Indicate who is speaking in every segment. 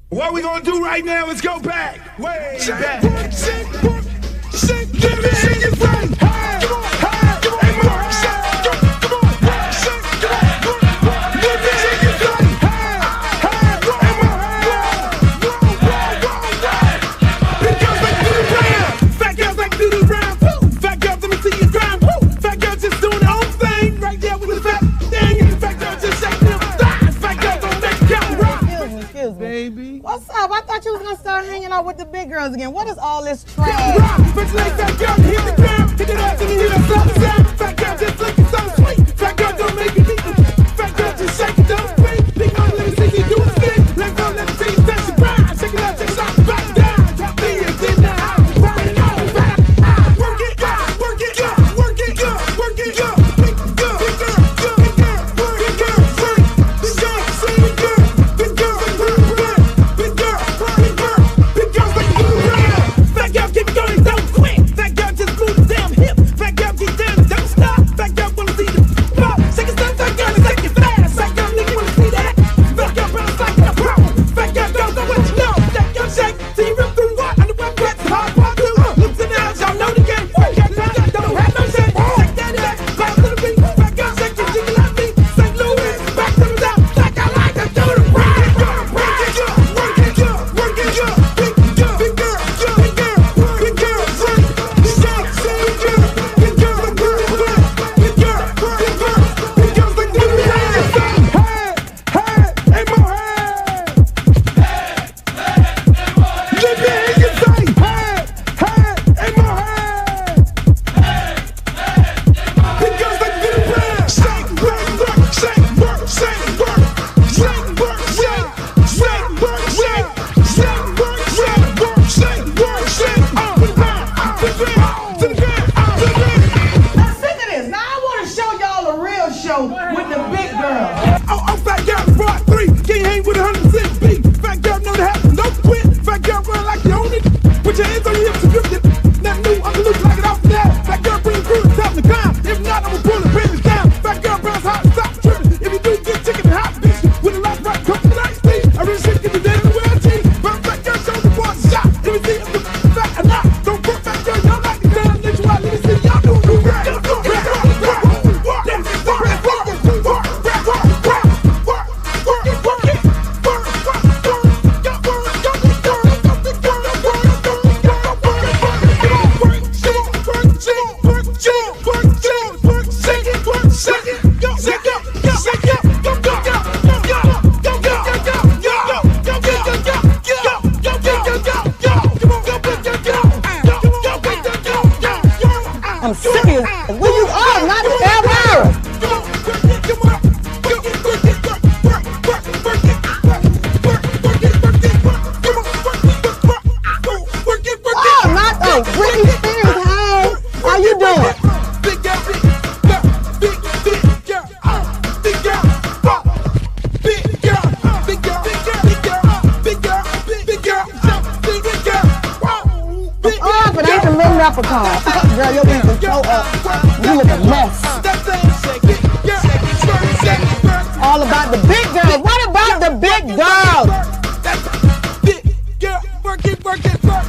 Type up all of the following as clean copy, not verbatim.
Speaker 1: What we gonna do right now is go back, way back.
Speaker 2: Baby.
Speaker 3: What's up? I thought you was gonna start hanging out with the big girls again. What is all this trash? I'm serious. Where you are, not ever. Oh, not the Britney Spears. Hey, how you doing? Oh, but ain't the little leprechaun. Girl, your wings are so up. You look a mess. All about the big girls. What about the big girls?
Speaker 1: Big girl, work it, work it, work.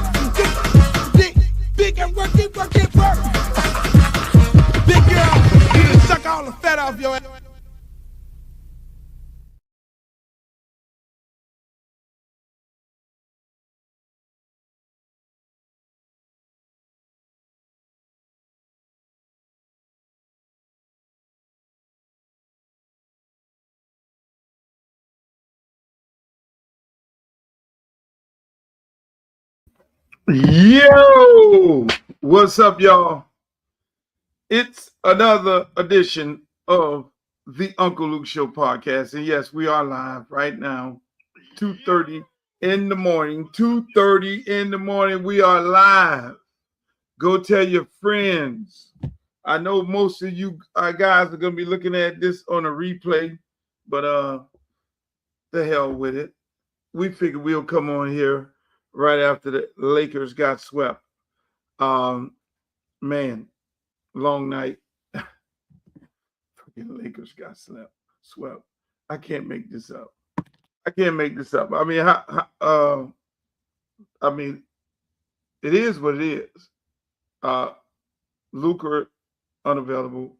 Speaker 1: Big girl, work it, work it, work. Big girl, you done suck all the fat off your ass.
Speaker 2: Yo, what's up, y'all? It's another edition of the Uncle Luke Show podcast. And yes, we are live right now, 2:30 in the morning. 2:30 in the morning, we are live. Go tell your friends. I know most of you guys are going to be looking at this on a replay, but the hell with it. We figured we'll come on here right after the Lakers got swept. Man, long night. Fucking Lakers got swept. I can't make this up. I can't make this up. I mean, I mean, it is what it is. Luka unavailable.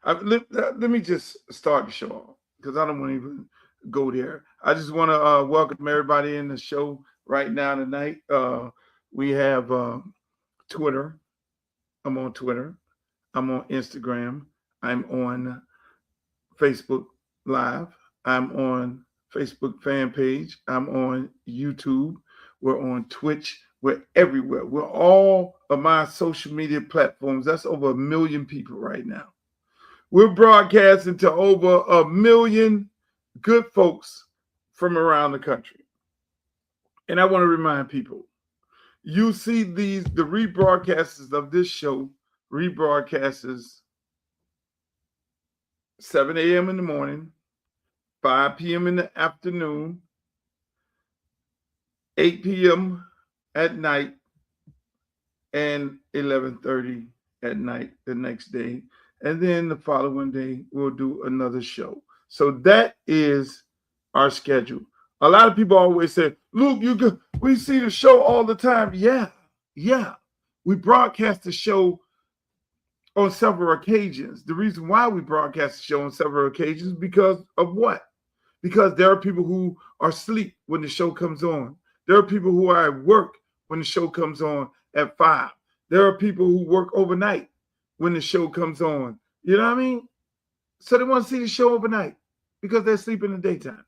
Speaker 2: Let me just start the show off because I don't want to even go there. I just want to welcome everybody in the show right now tonight. We have Twitter. I'm on Twitter. I'm on Instagram. I'm on Facebook Live. I'm on Facebook fan page. I'm on YouTube. We're on Twitch. We're everywhere. We're all of my social media platforms. That's over 1 million people right now. We're broadcasting to over 1 million good folks from around the country. And I want to remind people, you see the rebroadcasts of this show, rebroadcasts 7 a.m. in the morning, 5 p.m. in the afternoon, 8 p.m. at night, and 11:30 at night the next day. And then the following day, we'll do another show. So that is our schedule. A lot of people always say, Luke, we see the show all the time. Yeah. We broadcast the show on several occasions. The reason why we broadcast the show on several occasions is because of what? Because there are people who are asleep when the show comes on. There are people who are at work when the show comes on at 5. There are people who work overnight when the show comes on. You know what I mean? So they want to see the show overnight because they're asleep in the daytime.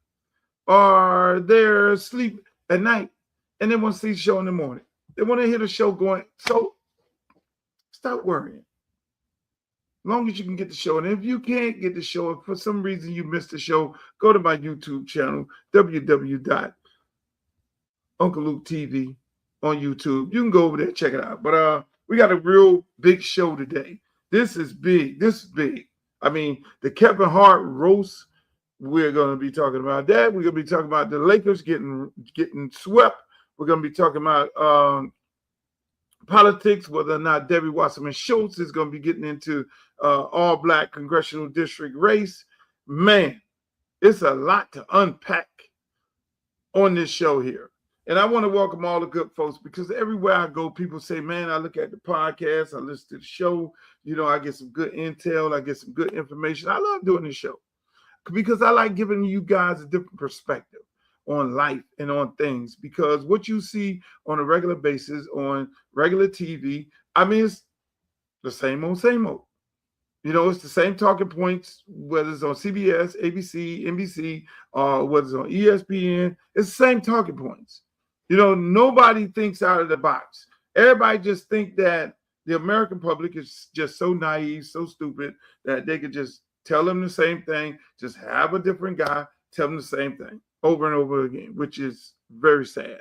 Speaker 2: Or they're asleep at night and they want to see the show in the morning. They want to hear the show going. So stop worrying. As long as you can get the show. And if you can't get the show, if for some reason you missed the show, go to my YouTube channel, www.Uncle Luke TV on YouTube. You can go over there and check it out. But we got a real big show today. This is big. This is big. I mean, the Kevin Hart roast, we're going to be talking about that. We're going to be talking about the Lakers getting swept. We're going to be talking about politics, whether or not Debbie Wasserman Schultz is going to be getting into all Black Congressional District race. Man, it's a lot to unpack on this show here. And I want to welcome all the good folks because everywhere I go, people say, man, I look at the podcast, I listen to the show, you know, I get some good intel, I get some good information. I love doing this show because I like giving you guys a different perspective on life and on things, because what you see on a regular basis on regular TV, I mean, it's the same old. You know, it's the same talking points, whether it's on CBS, ABC, NBC, or whether it's on ESPN, it's the same talking points. You know, nobody thinks out of the box. Everybody just think that the American public is just so naive, so stupid that they could just tell them the same thing, just have a different guy tell them the same thing over and over again, which is very sad.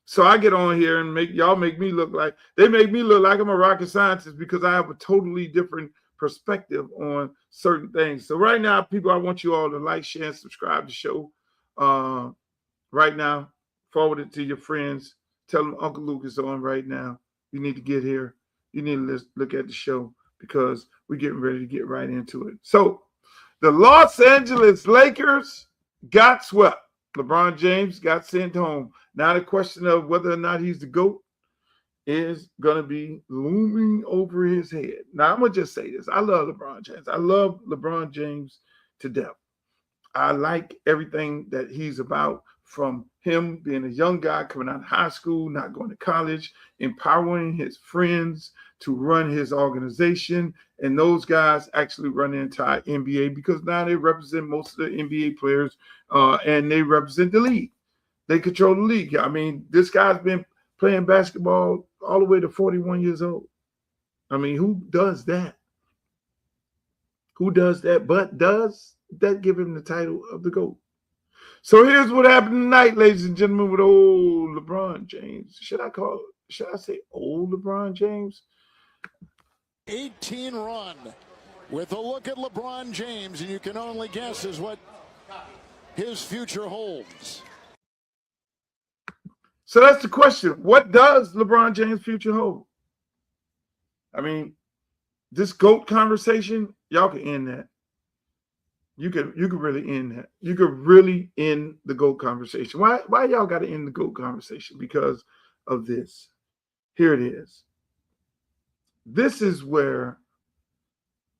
Speaker 2: So I get on here and make me look like I'm a rocket scientist because I have a totally different perspective on certain things. So right now, people, I want you all to like, share, and subscribe to the show. Right now, forward it to your friends. Tell them Uncle Luke is on right now. You need to get here. You need to look at the show because we're getting ready to get right into it. So the Los Angeles Lakers got swept. LeBron James got sent home. Now the question of whether or not he's the GOAT is going to be looming over his head. Now, I'm going to just say this. I love LeBron James. I love LeBron James to death. I like everything that he's about, from him being a young guy coming out of high school, not going to college, empowering his friends to run his organization. And those guys actually run the entire NBA because now they represent most of the NBA players and they represent the league. They control the league. I mean, this guy's been playing basketball all the way to 41 years old. I mean, who does that? Who does that? But does that give him the title of the GOAT? So here's what happened tonight, ladies and gentlemen, with old LeBron James. Should I say old LeBron James?
Speaker 4: 18 run with a look at LeBron James, and you can only guess is what his future holds.
Speaker 2: So that's the question. What does LeBron James' future hold? I mean, this GOAT conversation, y'all can end that. You could really end that. You could really end the GOAT conversation. Why y'all got to end the GOAT conversation? Because of this. Here it is. This is where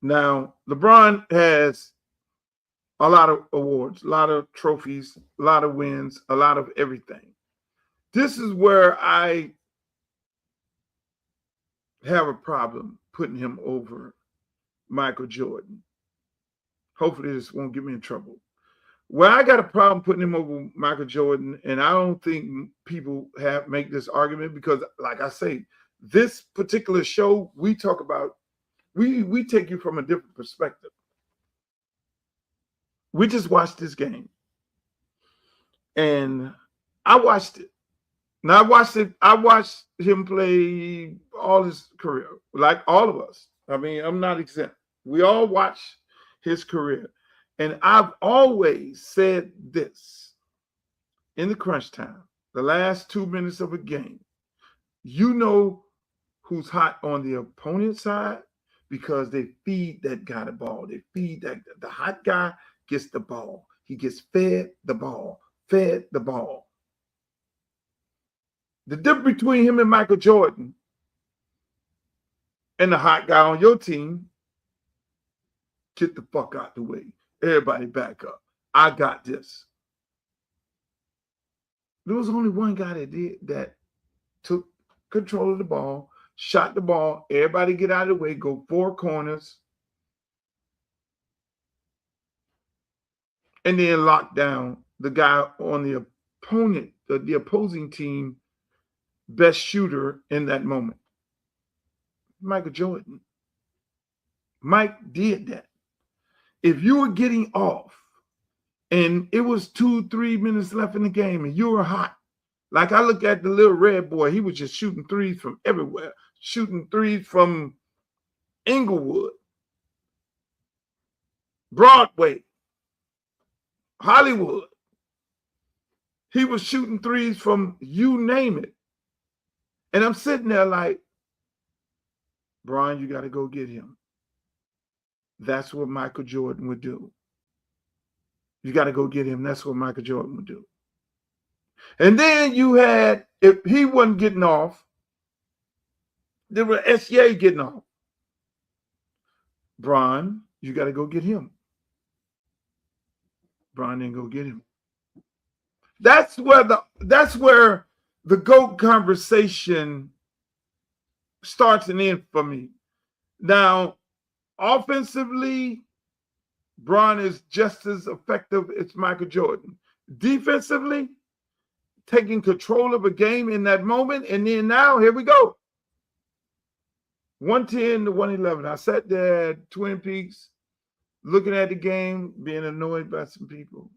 Speaker 2: now LeBron has a lot of awards, a lot of trophies, a lot of wins, a lot of everything. This is where I have a problem putting him over Michael Jordan. Hopefully this won't get me in trouble. Well, I got a problem putting him over Michael Jordan, and I don't think people make this argument because, like I say, this particular show we talk about, we take you from a different perspective. We just watched this game, and I watched it. Now I watched him play all his career, like all of us. I mean, I'm not exempt. We all watch his career. And I've always said this in the crunch time, the last 2 minutes of a game, you know who's hot on the opponent's side because they feed that guy the ball. They feed that the hot guy gets the ball. He gets fed the ball. The difference between him and Michael Jordan and the hot guy on your team, get the fuck out the way. Everybody back up. I got this. There was only one guy that took control of the ball, shot the ball, everybody get out of the way, go four corners, and then lock down the guy on the opponent, the opposing team, best shooter in that moment. Michael Jordan. Mike did that. If you were getting off and it was 2-3 minutes left in the game and you were hot, like I look at the little red boy, he was just shooting threes from everywhere, shooting threes from Inglewood, Broadway, Hollywood. He was shooting threes from you name it. And I'm sitting there like, Brian, you got to go get him. That's what Michael Jordan would do. You got to go get him. That's what Michael Jordan would do. And then you had, if he wasn't getting off, there was SCA getting off. Brian, you got to go get him. Brian didn't go get him. That's where the GOAT conversation starts and ends for me. Now, offensively, Bron is just as effective as Michael Jordan. Defensively, taking control of a game in that moment, and then now, here we go. 110 to 111. I sat there at Twin Peaks, looking at the game, being annoyed by some people.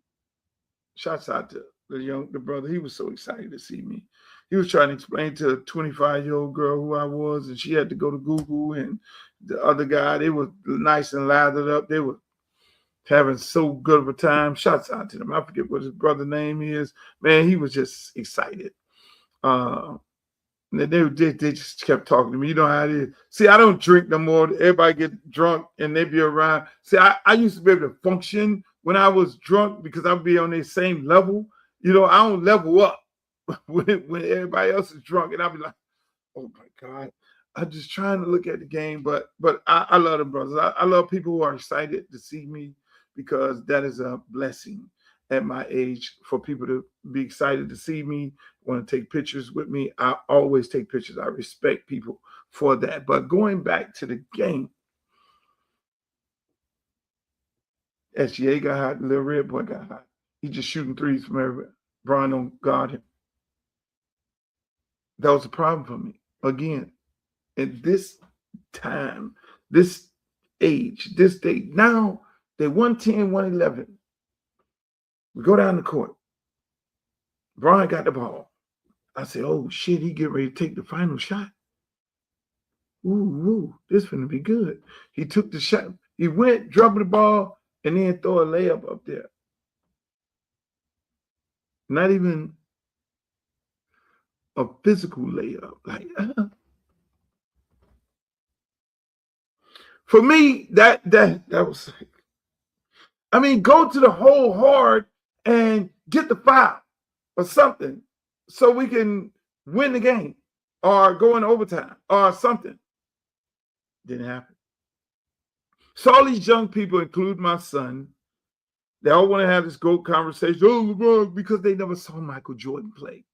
Speaker 2: Shouts out to the brother. He was so excited to see me. He was trying to explain to a 25-year-old girl who I was, and she had to go to Google, and the other guy, they were nice and lathered up. They were having so good of a time. Shouts out to them. I forget what his brother's name is. Man, he was just excited. They just kept talking to me. You know how it is. See, I don't drink no more. Everybody get drunk, and they be around. See, I used to be able to function when I was drunk because I'd be on their same level. You know, I don't level up when everybody else is drunk, and I'll be like, oh, my God. I'm just trying to look at the game, but I love them brothers. I love people who are excited to see me because that is a blessing at my age for people to be excited to see me, want to take pictures with me. I always take pictures. I respect people for that. But going back to the game, SGA got hot, the little red boy got hot. He just shooting threes from everywhere. Brian don't guard him. That was a problem for me. Again, at this time, this age, this day, now they 110, 111. We go down the court. Brian got the ball. I said, oh, shit, he get ready to take the final shot. Ooh, this finna be good. He took the shot. He went, dropped the ball, and then throw a layup up there. Not even a physical layup. Like, For me, that was I mean, go to the hole hard and get the foul or something so we can win the game or go in overtime or something. Didn't happen. So all these young people, include my son, they all want to have this GOAT conversation. Oh, LeBron, because they never saw Michael Jordan play.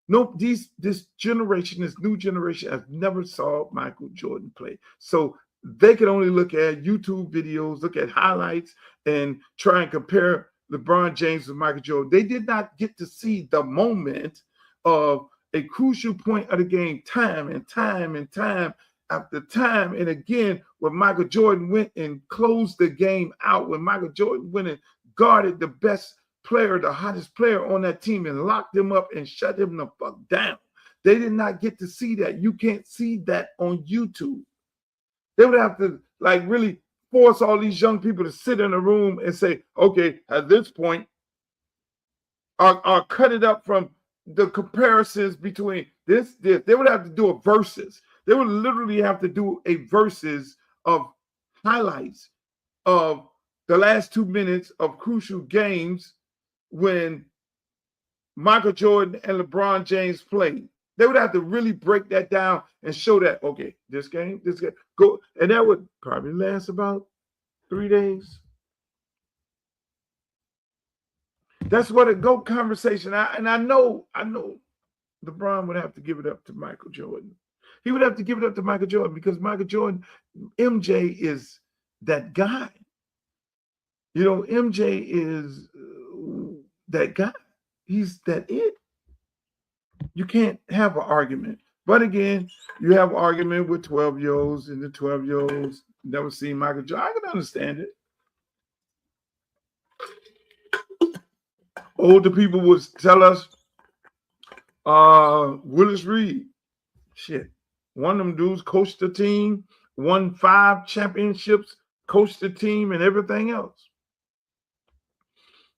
Speaker 2: Nope, this generation, this new generation, has never saw Michael Jordan play. So they can only look at YouTube videos, look at highlights, and try and compare LeBron James with Michael Jordan. They did not get to see the moment of a crucial point of the game, time and time and time after time. And again, when Michael Jordan went and closed the game out, when Michael Jordan went and guarded the best player, the hottest player on that team, and locked him up and shut him the fuck down. They did not get to see that. You can't see that on YouTube. They would have to like really force all these young people to sit in a room and say, okay, at this point, or cut it up from the comparisons between this. They would have to do a versus. They would literally have to do a versus of highlights of the last 2 minutes of crucial games when Michael Jordan and LeBron James played. They would have to really break that down and show that, okay, this game, go. And that would probably last about 3 days. That's what a GOAT conversation. I know LeBron would have to give it up to Michael Jordan. He would have to give it up to Michael Jordan because Michael Jordan, MJ is that guy. You know, MJ is that guy. He's that it. You can't have an argument. But again, you have an argument with 12-year-olds, and the 12-year-olds never seen Michael Jordan. I can understand it. Older people would tell us, Willis Reed, shit, one of them dudes coached the team, won 5 championships, coached the team, and everything else.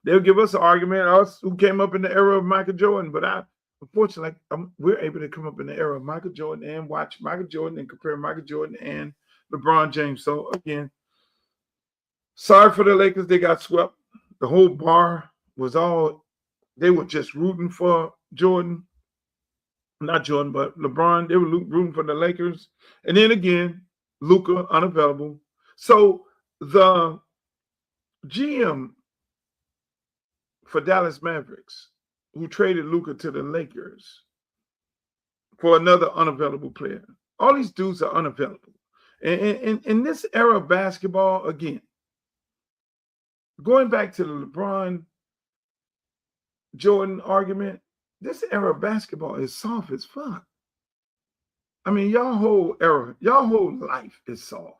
Speaker 2: They'll give us an argument, us who came up in the era of Michael Jordan, but unfortunately, we're able to come up in the era of Michael Jordan and watch Michael Jordan and compare Michael Jordan and LeBron James. So again, sorry for the Lakers. They got swept. The whole bar was they were just rooting for Jordan. Not Jordan, but LeBron. They were rooting for the Lakers. And then again, Luka unavailable. So the GM for Dallas Mavericks, who traded Luka to the Lakers for another unavailable player. All these dudes are unavailable. And in this era of basketball, again, going back to the LeBron Jordan argument, this era of basketball is soft as fuck. I mean, y'all whole life is soft.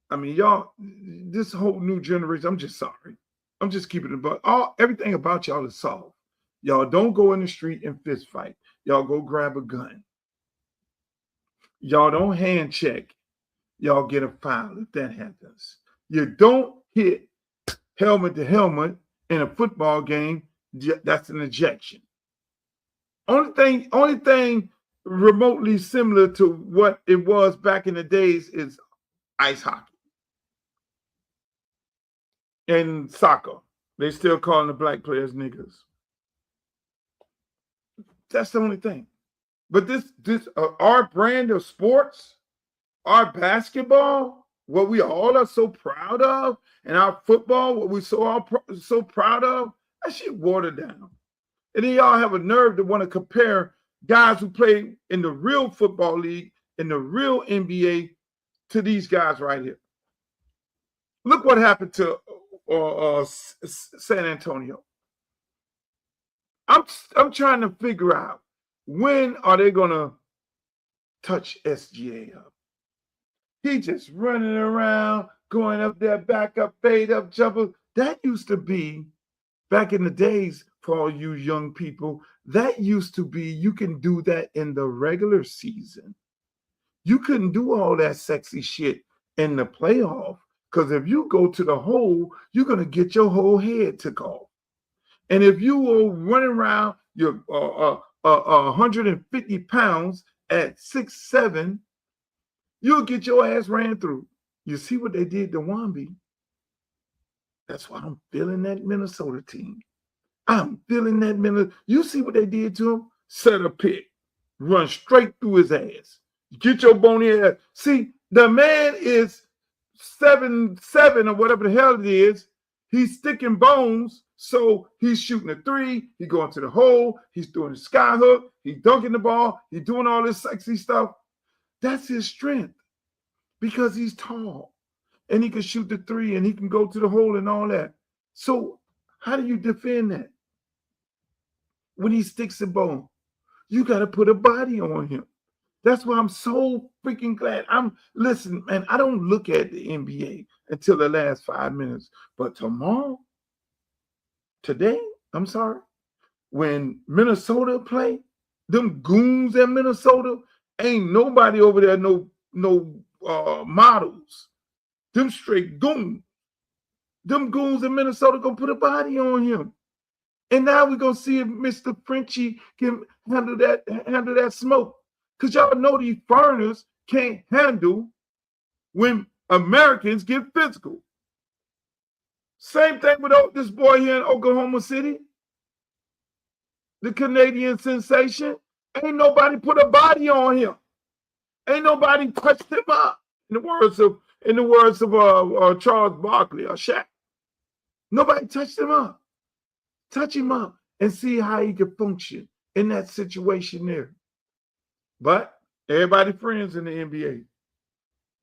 Speaker 2: I mean, this whole new generation, I'm just sorry. I'm just keeping it, but everything about y'all is soft. Y'all don't go in the street and fist fight. Y'all go grab a gun. Y'all don't hand check. Y'all get a foul if that happens. You don't hit helmet to helmet in a football game. That's an ejection. Only thing remotely similar to what it was back in the days is ice hockey and soccer. They still calling the black players niggas. That's the only thing. But this our brand of sports, our basketball, what we all are so proud of, and our football, what we so proud of, that shit watered down. And then y'all have a nerve to want to compare guys who play in the real football league, in the real NBA, to these guys right here. Look what happened to San Antonio. I'm trying to figure out, when are they gonna touch SGA up? He just running around, going up there, back up, fade up, jumper. That used to be, back in the days, for all you young people, that used to be, you can do that in the regular season. You couldn't do all that sexy shit in the playoff, because if you go to the hole, you're gonna get your whole head took off. And if you will run around, you're 150 pounds at 6'7", you'll get your ass ran through. You see what they did to Wamby? That's why I'm feeling that Minnesota team. I'm feeling that Minnesota. You see what they did to him? Set a pick, run straight through his ass. Get your bony ass. See, the man is 7'7" or whatever the hell it is. He's sticking bones, so he's shooting a three. He going to the hole. He's doing the sky hook. He's dunking the ball. He's doing all this sexy stuff. That's his strength because he's tall and he can shoot the three and he can go to the hole and all that. So how do you defend that? When he sticks a bone, you got to put a body on him. That's why I'm so freaking glad. Listen, man, I don't look at the NBA until the last 5 minutes. But today, when Minnesota play, them goons in Minnesota, ain't nobody over there, no models. Them straight goons. Them goons in Minnesota gonna put a body on him. And now we're gonna see if Mr. Frenchie can handle that smoke. Because y'all know these foreigners can't handle when Americans get physical. Same thing with this boy here in Oklahoma City, the Canadian sensation. Ain't nobody put a body on him. Ain't nobody touched him up. In the words of Charles Barkley or Shaq, nobody touched him up. Touch him up and see how he can function in that situation there. But everybody friends in the NBA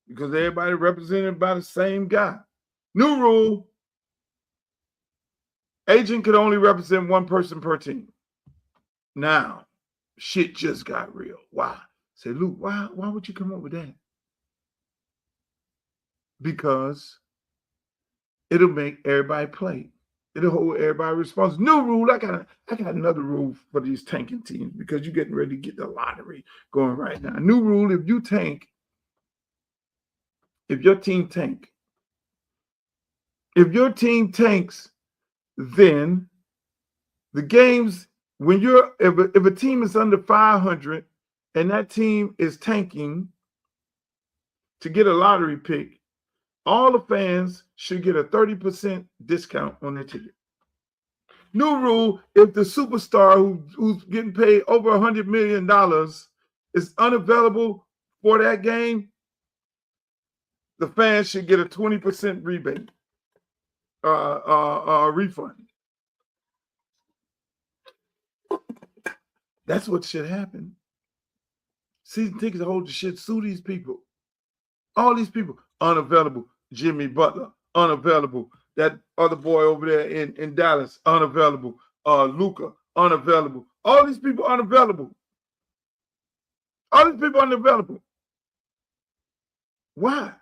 Speaker 2: because everybody represented by the same guy. New rule: agent could only represent one person per team. Now, shit just got real. Why? Say, Luke, why would you come up with that? Because it'll make everybody play. It'll hold everybody responsible. New rule. I got another rule for these tanking teams because you're getting ready to get the lottery going right now. New rule: if your team tanks, then the games if a team is under 500 and that team is tanking to get a lottery pick, all the fans should get a 30% discount on their ticket. New rule: if the superstar who's getting paid over $100 million is unavailable for that game, the fans should get a 20% rebate, refund. That's what should happen. Season tickets hold the shit. Sue these people. All these people unavailable. Jimmy Butler unavailable. That other boy over there in Dallas unavailable. Luka unavailable. All these people unavailable. Why?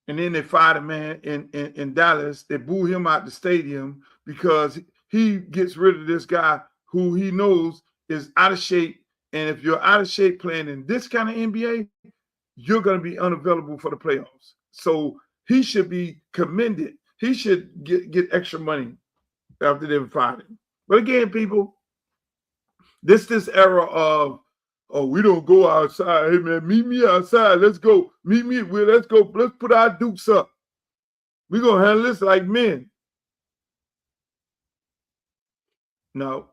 Speaker 2: And then they fired a man in Dallas. They boo him out the stadium because he gets rid of this guy who he knows is out of shape. And if you're out of shape playing in this kind of NBA, you're going to be unavailable for the playoffs. So he should be commended. He should get extra money after they've fired him. But again, people, this era of, we don't go outside. Hey, man, meet me outside. Let's go. Meet me. Let's go. Let's put our dukes up. We're going to handle this like men. No,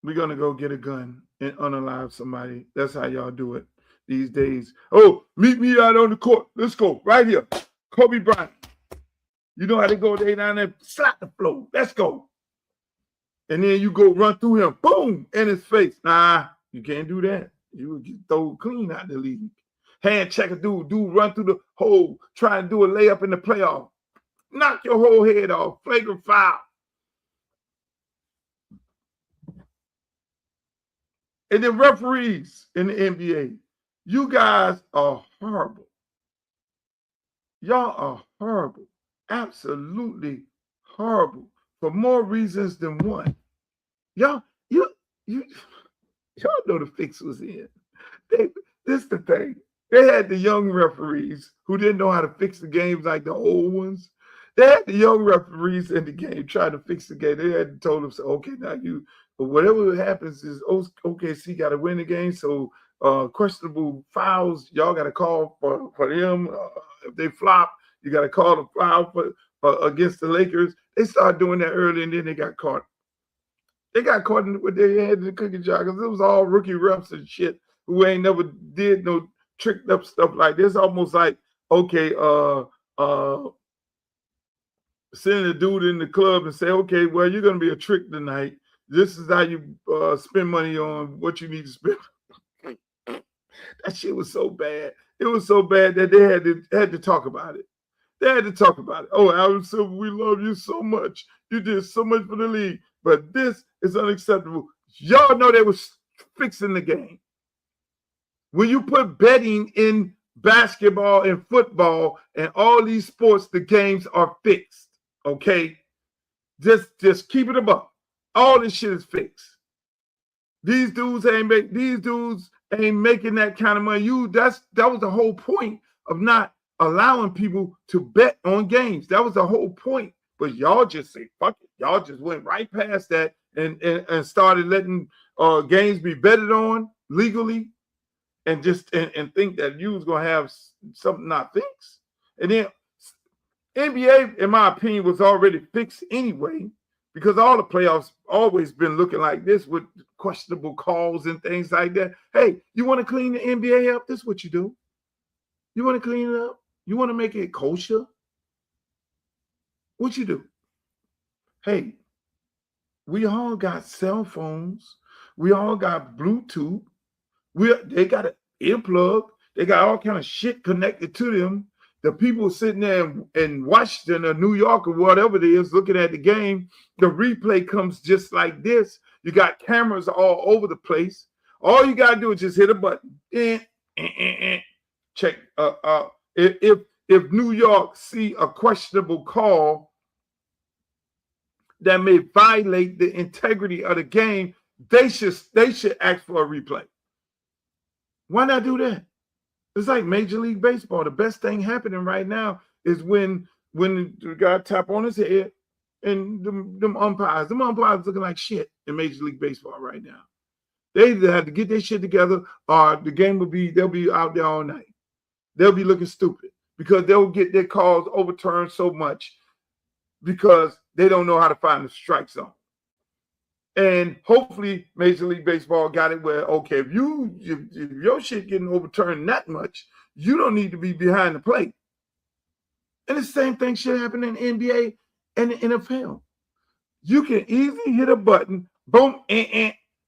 Speaker 2: we're going to go get a gun and unalive somebody. That's how y'all do it these days. Oh, meet me out on the court. Let's go. Right here. Kobe Bryant. You know how to go down there, slap the floor. Let's go. And then you go run through him. Boom. In his face. Nah, you can't do that. You would get thrown clean out the league. Hand check a dude run through the hole, try and do a layup in the playoff. Knock your whole head off. Flagrant foul. And the referees in the NBA, you guys are horrible. Y'all are horrible. Absolutely horrible. For more reasons than one. Y'all know the fix was in. This is the thing. They had the young referees who didn't know how to fix the games like the old ones. They had the young referees in the game trying to fix the game. They had told them, okay, now but whatever happens is OKC got to win the game. So questionable fouls, y'all got to call for them. If they flop, You got to call the foul against the Lakers. They started doing that early, and then they got caught. They got caught in what they had in the cookie jar because it was all rookie refs and shit who ain't never did no tricked up stuff like this. Almost like, okay, sending a dude in the club and say, okay, well, you're going to be a trick tonight. This is how you spend money on what you need to spend. That shit was so bad. It was so bad that they had to talk about it. They had to talk about it. Oh, Adam Silver, we love you so much. You did so much for the league. But this is unacceptable. Y'all know they was fixing the game. When you put betting in basketball and football and all these sports, the games are fixed. Okay? Just keep it above. All this shit is fixed. These dudes ain't making that kind of money. That was the whole point of not allowing people to bet on games. That was the whole point. But y'all just say, fuck it. Y'all just went right past that and started letting games be betted on legally and think that you was gonna have something not fixed. And then NBA, in my opinion, was already fixed anyway, because all the playoffs always been looking like this with questionable calls and things like that. Hey, you want to clean the NBA up? This is what you do. You want to clean it up? You want to make it kosher? What you do? Hey, we all got cell phones. We all got Bluetooth. They got an earplug. They got all kind of shit connected to them. The people sitting there in Washington or New York or whatever it is looking at the game, the replay comes just like this. You got cameras all over the place. All you got to do is just hit a button. Check. If New York see a questionable call that may violate the integrity of the game, they should ask for a replay. Why not do that? It's like Major League Baseball. The best thing happening right now is when the guy tap on his head and them umpires looking like shit in Major League Baseball right now. They either have to get their shit together or the game they'll be out there all night. They'll be looking stupid because they'll get their calls overturned so much because they don't know how to find the strike zone. And hopefully Major League Baseball got it where, okay, if your shit getting overturned that much, you don't need to be behind the plate. And the same thing should happen in the NBA and the NFL. You can easily hit a button, boom,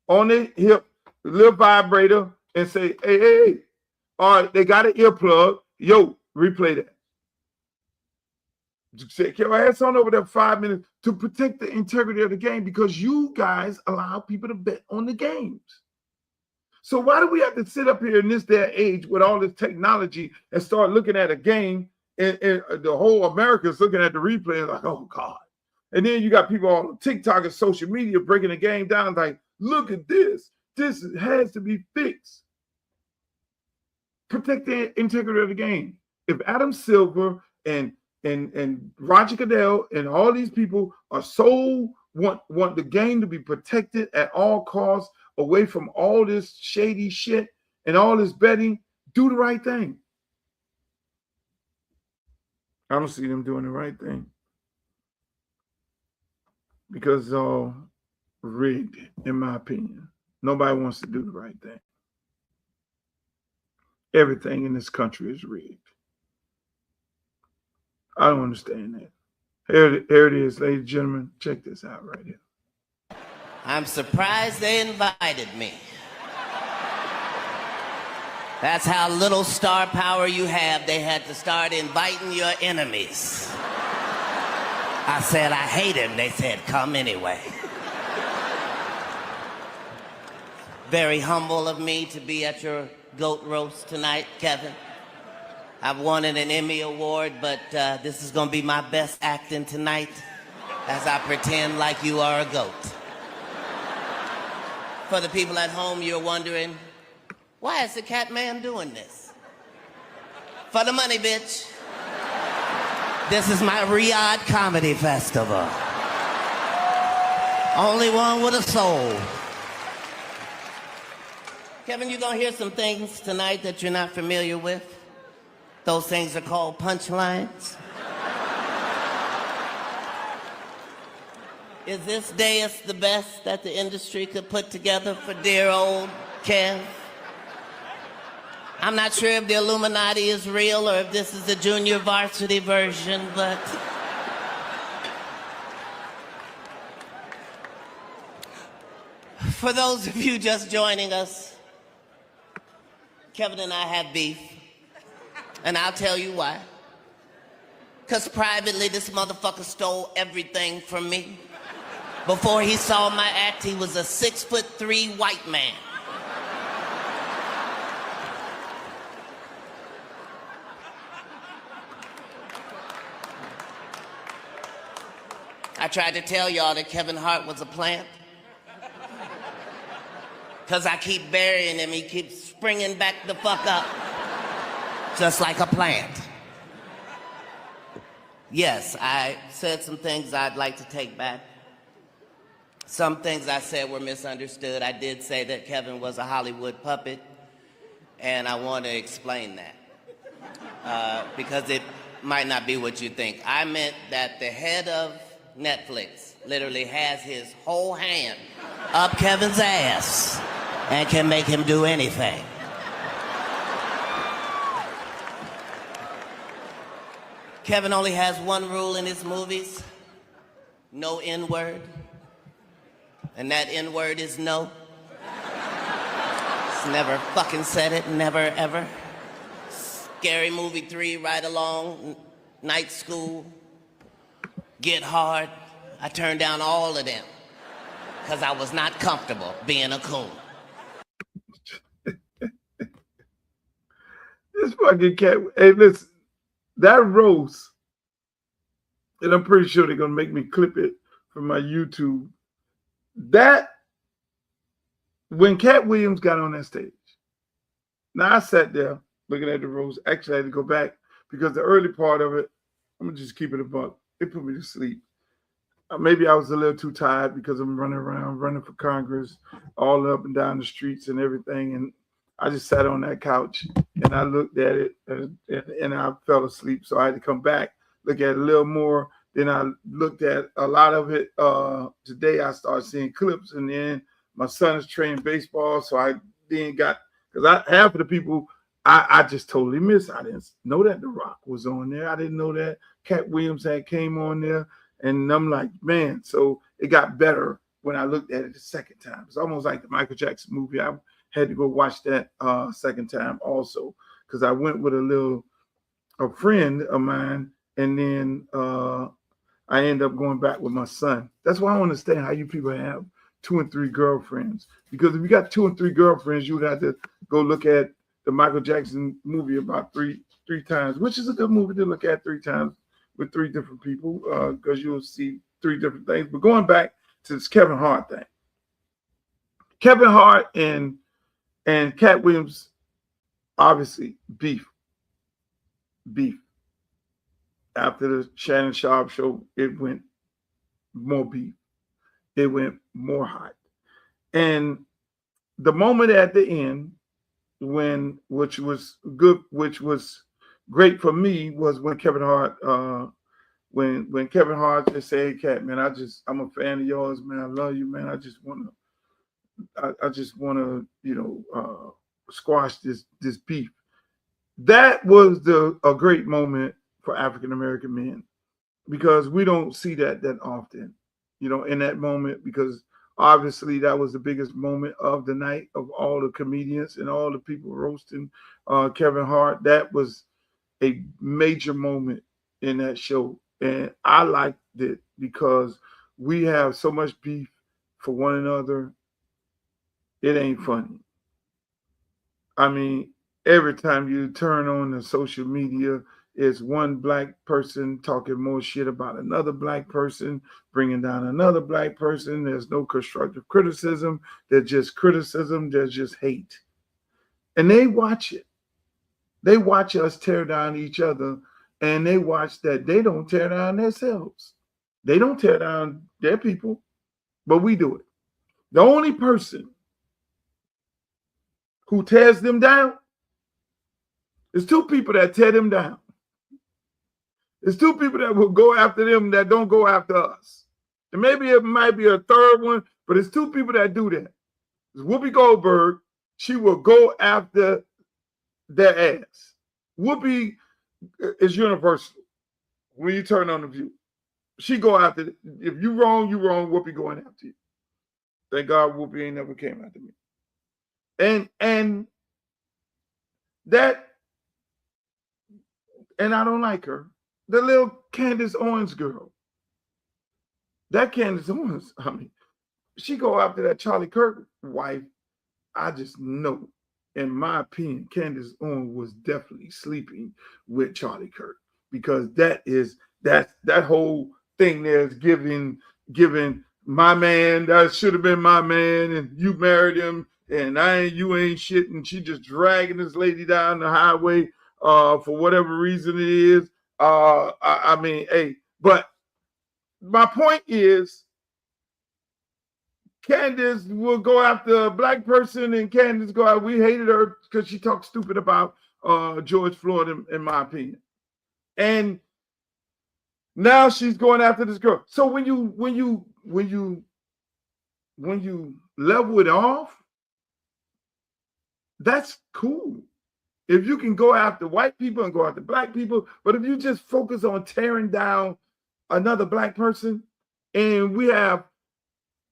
Speaker 2: on the hip, a little vibrator, and say, hey. All right, they got an earplug. Yo, replay that. Take your ass on over there 5 minutes to protect the integrity of the game because you guys allow people to bet on the games. So why do we have to sit up here in this day and age with all this technology and start looking at a game and the whole America is looking at the replay and like, oh, God. And then you got people on TikTok and social media breaking the game down like, look at this. This has to be fixed. Protect the integrity of the game. If Adam Silver and Roger Goodell and all these people are want the game to be protected at all costs, away from all this shady shit and all this betting, do the right thing. I don't see them doing the right thing because it's all rigged, in my opinion. Nobody wants to do the right thing. Everything in this country is rigged. I don't understand that. Here it is, ladies and gentlemen. Check this out right here.
Speaker 5: I'm surprised they invited me. That's how little star power you have. They had to start inviting your enemies. I said, I hate him. They said, come anyway. Very humble of me to be at your goat roast tonight, Kevin. I've won an Emmy Award, but this is going to be my best acting tonight as I pretend like you are a goat. For the people at home, you're wondering, why is the Cat Man doing this? For the money, bitch. This is my Riyadh Comedy Festival. Only one with a soul. Kevin, you're going to hear some things tonight that you're not familiar with. Those things are called punchlines. Is this dais the best that the industry could put together for dear old Kev? I'm not sure if the Illuminati is real or if this is the junior varsity version, but... For those of you just joining us, Kevin and I have beef, and I'll tell you why. Because privately, this motherfucker stole everything from me. Before he saw my act, he was a 6'3" white man. I tried to tell y'all that Kevin Hart was a plant. Because I keep burying him, he keeps springing back the fuck up. Just like a plant. Yes, I said some things I'd like to take back. Some things I said were misunderstood. I did say that Kevin was a Hollywood puppet, and I want to explain that. Because it might not be what you think. I meant that the head of Netflix literally has his whole hand up Kevin's ass and can make him do anything. Kevin only has one rule in his movies: no N-word. And that N-word is no. He's never fucking said it, never ever. Scary Movie 3, Ride Along, Night School, Get Hard. I turned down all of them because I was not comfortable being a coon.
Speaker 2: This fucking cat. Hey, listen, that roast, and I'm pretty sure they're gonna make me clip it from my YouTube. That when Katt Williams got on that stage, now I sat there looking at the roast. Actually, I had to go back because the early part of it, I'm gonna just keep it a buck. It put me to sleep. Maybe I was a little too tired because I'm running around, running for Congress, all up and down the streets and everything. And I just sat on that couch and I looked at it and I fell asleep. So I had to come back, look at it a little more. Then I looked at a lot of it. Today I started seeing clips, and then my son is training baseball. So I then got, because half of the people I just totally missed. I didn't know that The Rock was on there. I didn't know that Katt Williams had came on there. And I'm like, man, so it got better when I looked at it the second time. It's almost like the Michael Jackson movie. I had to go watch that second time also, because I went with a friend of mine, and then I ended up going back with my son. That's why I don't understand how you people have 2 and 3 girlfriends. Because if you got 2 and 3 girlfriends, you would have to go look at the Michael Jackson movie about three times, which is a good movie to look at 3 times. With 3 different people, because you'll see 3 different things. But going back to this Kevin Hart thing, Kevin Hart and Katt Williams, obviously beef. After the Shannon Sharp show, it went more beef. It went more hot. And the moment at the end, which was great for me, was when Kevin Hart, when Kevin Hart just said, "Hey, Katt, man, I'm a fan of yours, man. I love you, man. I just wanna, squash this beef." That was a great moment for African American men, because we don't see that often, in that moment, because obviously that was the biggest moment of the night of all the comedians and all the people roasting Kevin Hart. That was a major moment in that show, and I liked it because we have so much beef for one another. It ain't funny. I mean, every time you turn on the social media, it's one black person talking more shit about another black person, bringing down another black person. There's no constructive criticism. There's just criticism. There's just hate. And they watch it. They watch us tear down each other, and they watch that they don't tear down themselves. They don't tear down their people, but we do it. The only person who tears them down is 2 people that tear them down. There's 2 people that will go after them that don't go after us. And maybe it might be a third one, but it's two people that do that. It's Whoopi Goldberg. She will go after their ass. Whoopi is universal. When you turn on The View, she go after. If you wrong, you wrong. Whoopi going after you. Thank God Whoopi ain't never came after me. And that, and I don't like her. The little Candace Owens girl. That Candace Owens, I mean, she go after that Charlie Kirk wife. I just know, in my opinion, Candace Owens was definitely sleeping with Charlie Kirk, because that whole thing there is giving my man, that should have been my man, and you married him, and you ain't shit, and she just dragging this lady down the highway for whatever reason it is. I mean, hey, but my point is, Candace will go after a black person, and Candace go out. We hated her because she talked stupid about George Floyd, in my opinion. And now she's going after this girl. So when you level it off, that's cool. If you can go after white people and go after black people, but if you just focus on tearing down another black person, and we have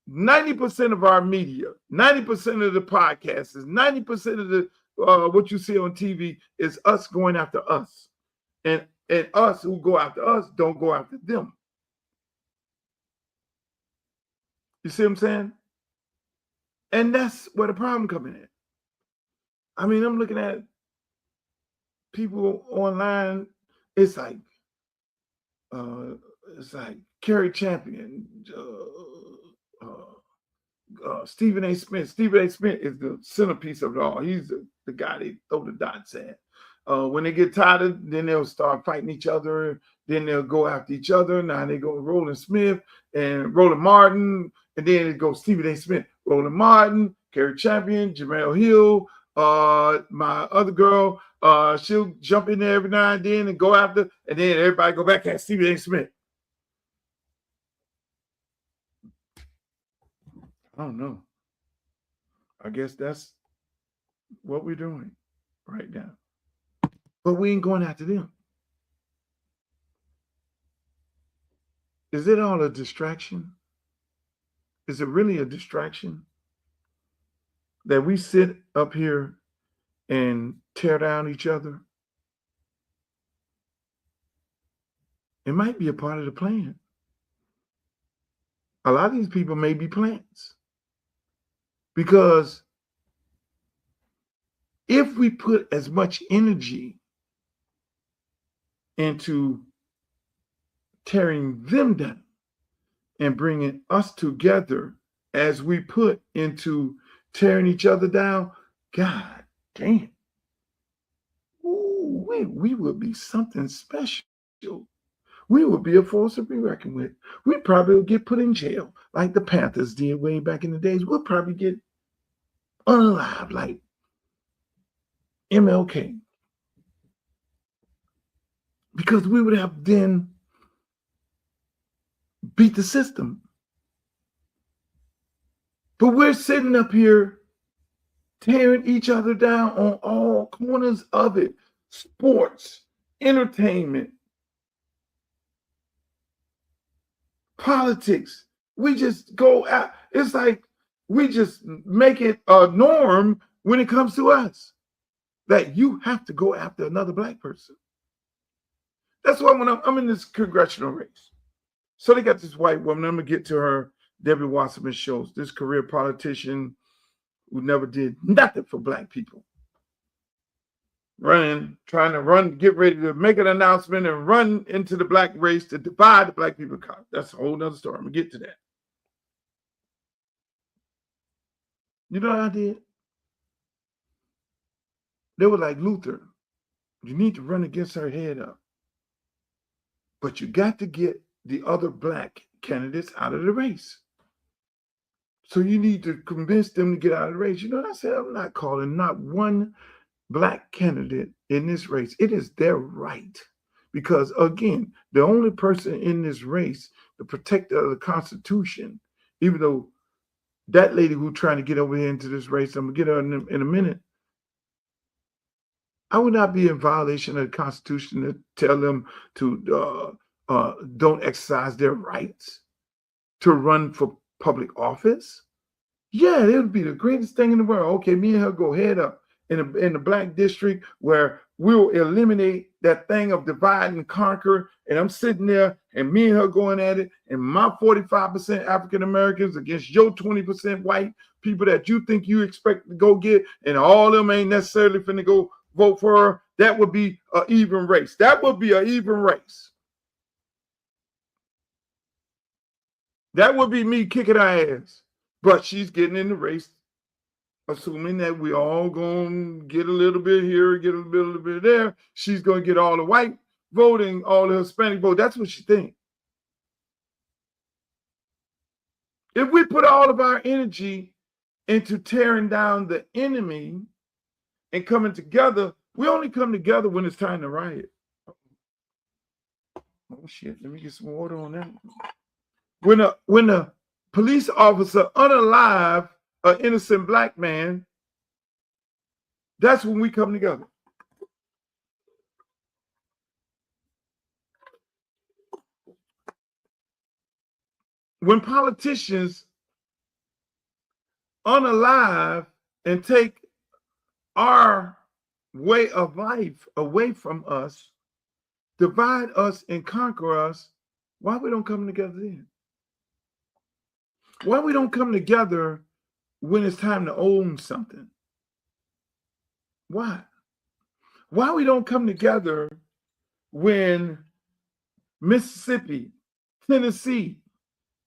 Speaker 2: 90% of our media, 90% of the podcasts, 90% of the what you see on TV is us going after us, and us who go after us don't go after them. You see what I'm saying? And that's where the problem coming in. I mean, I'm looking at people online. It's like Kerry Champion, Stephen A. Smith. Stephen A. Smith is the centerpiece of it all. He's the guy they throw the dots at. When they get tired, then they'll start fighting each other. Then they'll go after each other. Now they go Roland Smith and Roland Martin, and then it goes Stephen A. Smith, Roland Martin, Kerry Champion, Jamel Hill. My other girl, she'll jump in there every now and then and go after, and then everybody go back at Stephen A. Smith. I don't know. I guess that's what we're doing right now. But we ain't going after them. Is it all a distraction? Is it really a distraction that we sit up here and tear down each other? It might be a part of the plan. A lot of these people may be plants. Because if we put as much energy into tearing them down and bringing us together as we put into tearing each other down, God damn, ooh, we would be something special. We would be a force to be reckoned with. We probably would get put in jail like the Panthers did way back in the days. We'll probably get unalive like MLK. Because we would have then beat the system. But we're sitting up here tearing each other down on all corners of it. Sports, entertainment, politics. We just go out. It's like we just make it a norm when it comes to us that you have to go after another black person. That's why when I'm in this congressional race. So they got this white woman. I'm going to get to her, Debbie Wasserman Schultz, this career politician who never did nothing for black people. Trying to run, get ready to make an announcement and run into the black race to divide the black people. That's a whole nother story. I'm going to get to that. You know what I did? They were like, Luther, you need to run against her head up. But you got to get the other black candidates out of the race. So you need to convince them to get out of the race. You know what I said? I'm not calling not one black candidate in this race. It is their right. Because, again, the only person in this race, the protector of the Constitution, even though that lady who's trying to get over here into this race, I'm going to get her in a minute, I would not be in violation of the Constitution to tell them to don't exercise their rights to run for public office. Yeah, it would be the greatest thing in the world. Okay, me and her go head up in the Black district where we'll eliminate that thing of divide and conquer. And I'm sitting there and me and her going at it, and my 45% African Americans against your 20% white people that you think you expect to go get, and all of them ain't necessarily finna go vote for her. That would be an even race. That would be an even race. That would be me kicking her ass. But she's getting in the race, assuming that we all going to get a little bit here, get a little bit there. She's going to get all the white voting, all the Hispanic vote. That's what she thinks. If we put all of our energy into tearing down the enemy and coming together, we only come together when it's time to riot. Oh, shit. Let me get some water on that. When a police officer unalive an innocent black man, that's when we come together. When politicians unalive and take our way of life away from us, divide us and conquer us, why we don't come together then? Why we don't come together when it's time to own something? Why? Why we don't come together when Mississippi, Tennessee,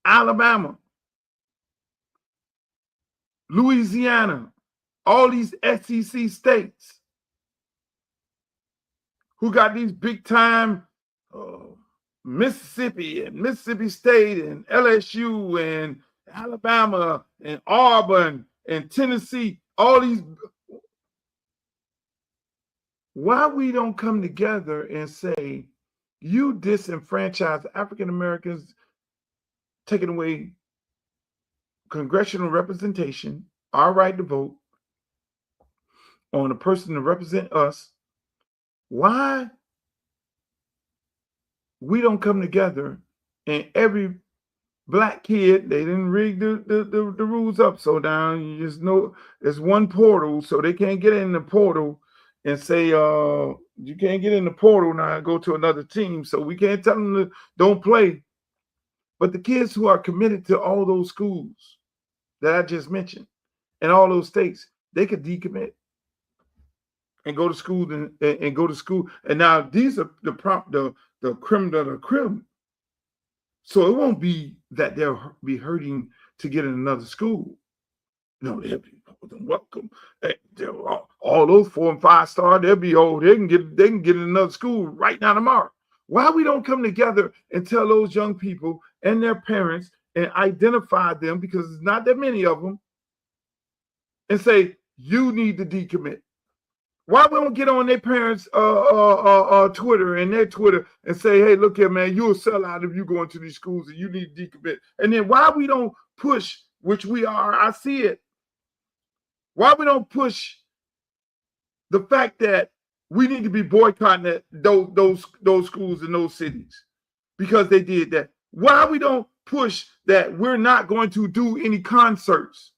Speaker 2: Alabama, Louisiana, all these SEC states who got these big time Mississippi and Mississippi State and LSU and Alabama and Auburn and Tennessee, all these. Why we don't come together and say, you disenfranchise African Americans, taking away congressional representation, our right to vote, on a person to represent us. Why we don't come together and every black kid, they didn't rig the rules up so down. You just know there's one portal, so they can't get in the portal and say, you can't get in the portal now and go to another team. So we can't tell them to don't play. But the kids who are committed to all those schools that I just mentioned and all those states, they could decommit and go to school and go to school. And now these are the creme de la creme. So it won't be that they'll be hurting to get in another school. No, they'll be welcome. All those 4 and 5 star, they'll be old. They can get in another school right now tomorrow. Why we don't come together and tell those young people and their parents and identify them, because there's not that many of them, and say, you need to decommit. Why we don't get on their parents' Twitter and their Twitter and say, hey, look here, man, you'll sell out if you go into these schools and you need to decommit. And then why we don't push, which we are, I see it. Why we don't push the fact that we need to be boycotting those schools in those cities because they did that. Why we don't push that we're not going to do any concerts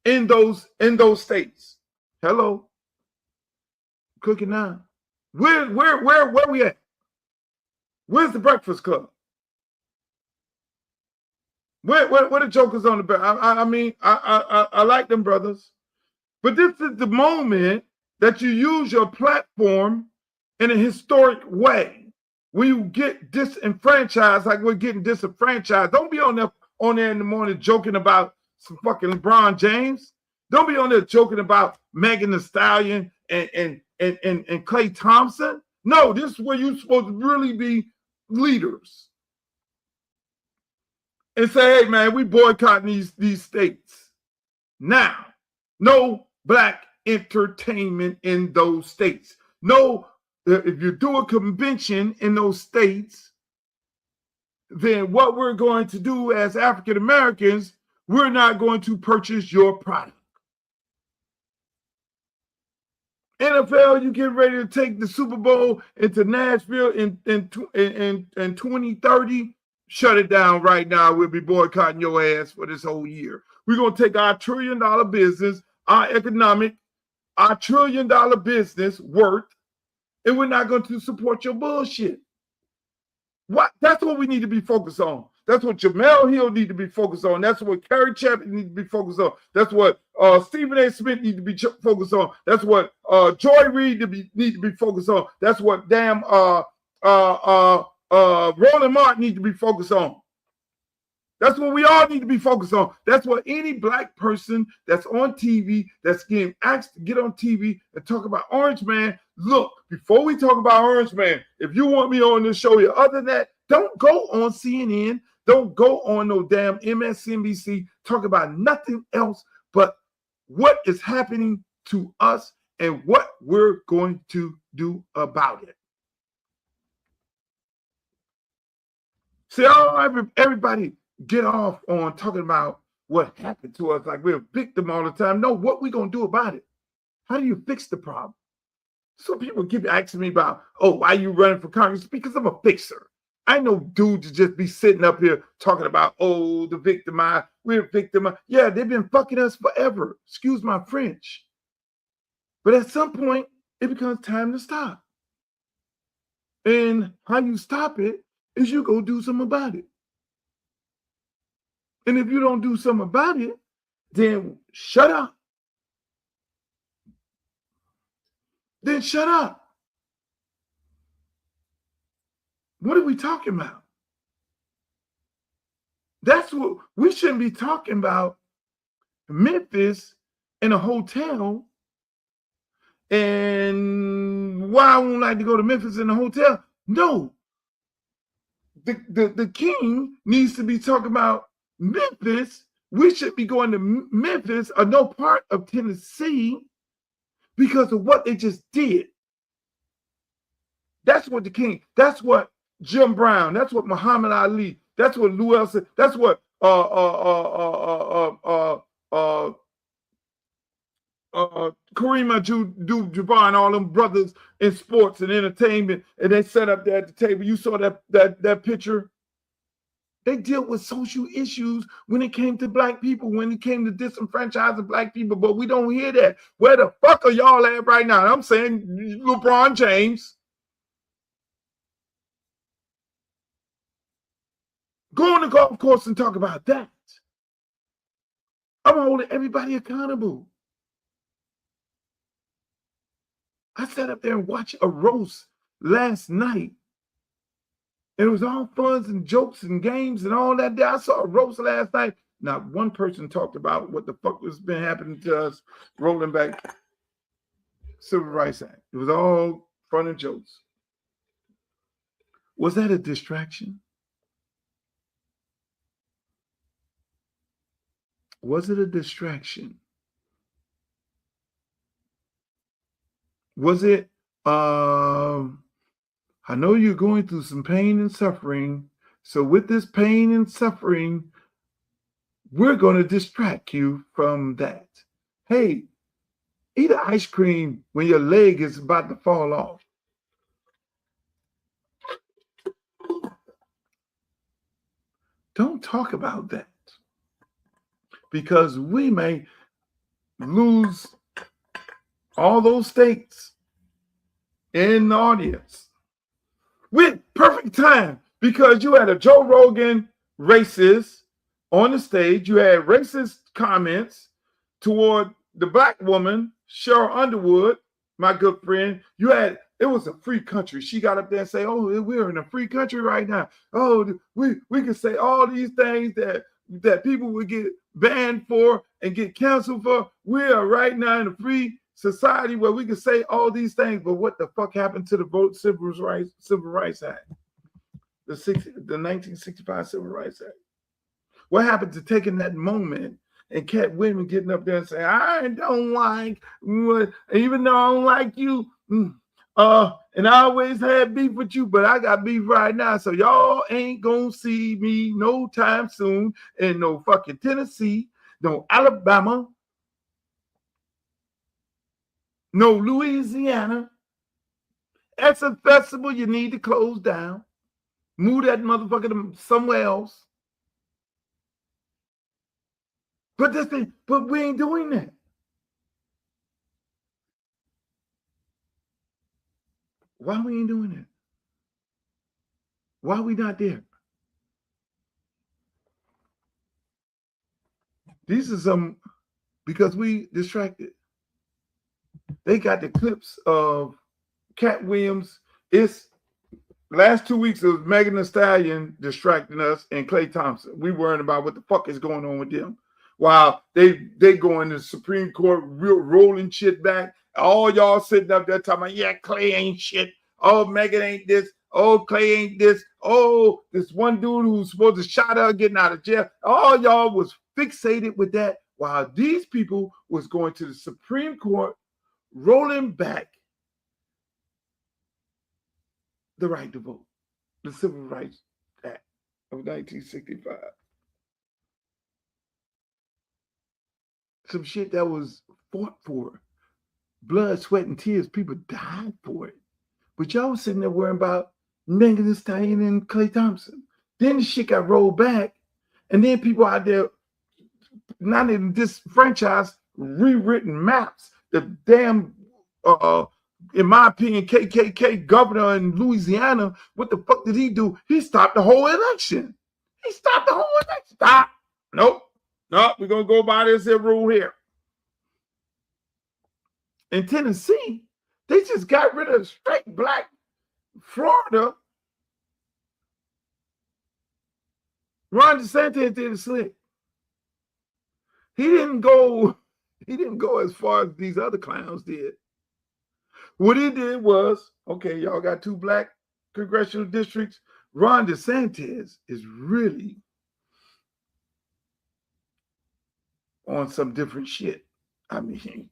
Speaker 2: in those states? Hello. Cooking now. Where we at? Where's the Breakfast Club? Where the jokers on the back? I mean, I like them brothers, but this is the moment that you use your platform in a historic way. When you get disenfranchised, like we're getting disenfranchised, don't be on there in the morning joking about some fucking LeBron James. Don't be on there joking about Megan Thee Stallion and Klay Thompson. No, this is where you're supposed to really be leaders and say, hey, man, we boycotting these states. Now, no black entertainment in those states. No if you do a convention in those states, then what we're going to do as African Americans, we're not going to purchase your product. NFL, you get ready to take the Super Bowl into Nashville in 2030. Shut it down right now. We'll be boycotting your ass for this whole year. We're going to take our $1 trillion business, our $1 trillion business worth, and we're not going to support your bullshit. What? That's what we need to be focused on. That's what Jamel Hill need to be focused on. That's what Kerry Chapman need to be focused on. That's what Stephen A. Smith need to be focused on. That's what Joy Reid need to be focused on. That's what damn Roland Martin need to be focused on. That's what we all need to be focused on. That's what any black person that's on TV, that's getting asked to get on TV and talk about Orange Man. Look, before we talk about Orange Man, if you want me on this show here, other than that, don't go on CNN. Don't go on no damn MSNBC. Talk about nothing else but what is happening to us and what we're going to do about it. See, everybody get off on talking about what happened to us like we're a victim all the time. No, what we going to do about it? How do you fix the problem? So people keep asking me about, oh, why are you running for Congress? Because I'm a fixer. I know dudes to just be sitting up here talking about, oh, the victimized, we're victimized. Yeah, they've been fucking us forever. Excuse my French. But at some point, it becomes time to stop. And how you stop it is you go do something about it. And if you don't do something about it, then shut up. Then shut up. What are we talking about? That's what we shouldn't be talking about. Memphis in a hotel. And why I won't like to go to Memphis in a hotel? No. The king needs to be talking about Memphis. We should be going to Memphis or no part of Tennessee because of what they just did. That's what the king, that's what Jim Brown, that's what Muhammad Ali, that's what Lou Elson, that's what Kareem Abdul-Jabbar and all them brothers in sports and entertainment, and they sat up there at the table. You saw that picture. They dealt with social issues when it came to black people, when it came to disenfranchising black people, but we don't hear that. Where the fuck are y'all at right now? I'm saying LeBron James. Go on the golf course and talk about that. I'm holding everybody accountable. I sat up there and watched a roast last night. And it was all fun and jokes and games and all that. I saw a roast last night. Not one person talked about what the fuck was been happening to us rolling back Civil Rights Act. It was all fun and jokes. Was that a distraction? Was it a distraction? Was it, I know you're going through some pain and suffering. So with this pain and suffering, we're going to distract you from that. Hey, eat an ice cream when your leg is about to fall off. Don't talk about that. Because we may lose all those states in the audience. With perfect time, because you had a Joe Rogan racist on the stage. You had racist comments toward the black woman, Cheryl Underwood, my good friend. It was a free country. She got up there and say, oh, we're in a free country right now. Oh, we can say all these things that people would get banned for and get canceled for. We are right now in a free society where we can say all these things. But what the fuck happened to the Civil Rights Act? The 1965 Civil Rights Act. What happened to taking that moment and Katt Williams getting up there and saying, I don't like what, even though I don't like you, And I always had beef with you, but I got beef right now. So y'all ain't gonna see me no time soon in no fucking Tennessee, no Alabama, no Louisiana. That's a festival you need to close down. Move that motherfucker to somewhere else. But we ain't doing that. Why we ain't doing that? Why we not there? These are some, because we distracted. They got the clips of Katt Williams. It's last 2 weeks, it was Megan Thee Stallion distracting us and Klay Thompson. We worrying about what the fuck is going on with them. While they going to the Supreme Court rolling shit back. All y'all sitting up there talking about, yeah, Klay ain't shit. Oh, Megan ain't this. Oh, Klay ain't this. Oh, this one dude who's supposed to shot her getting out of jail. All y'all was fixated with that, while these people was going to the Supreme Court rolling back the right to vote, the Civil Rights Act of 1965. Some shit that was fought for. Blood, sweat, and tears. People died for it. But y'all was sitting there worrying about Megan Thee Stallion and Klay Thompson. Then the shit got rolled back. And then people out there, not in this franchise, rewritten maps. The damn, in my opinion, KKK governor in Louisiana, what the fuck did he do? He stopped the whole election. He stopped the whole election. Stop. Nope. We're going to go by this rule here. In Tennessee, they just got rid of straight black. Florida, Ron DeSantis did it slick. He didn't go as far as these other clowns did. What he did was, okay, y'all got 2 black congressional districts. Ron DeSantis is really on some different shit. I mean,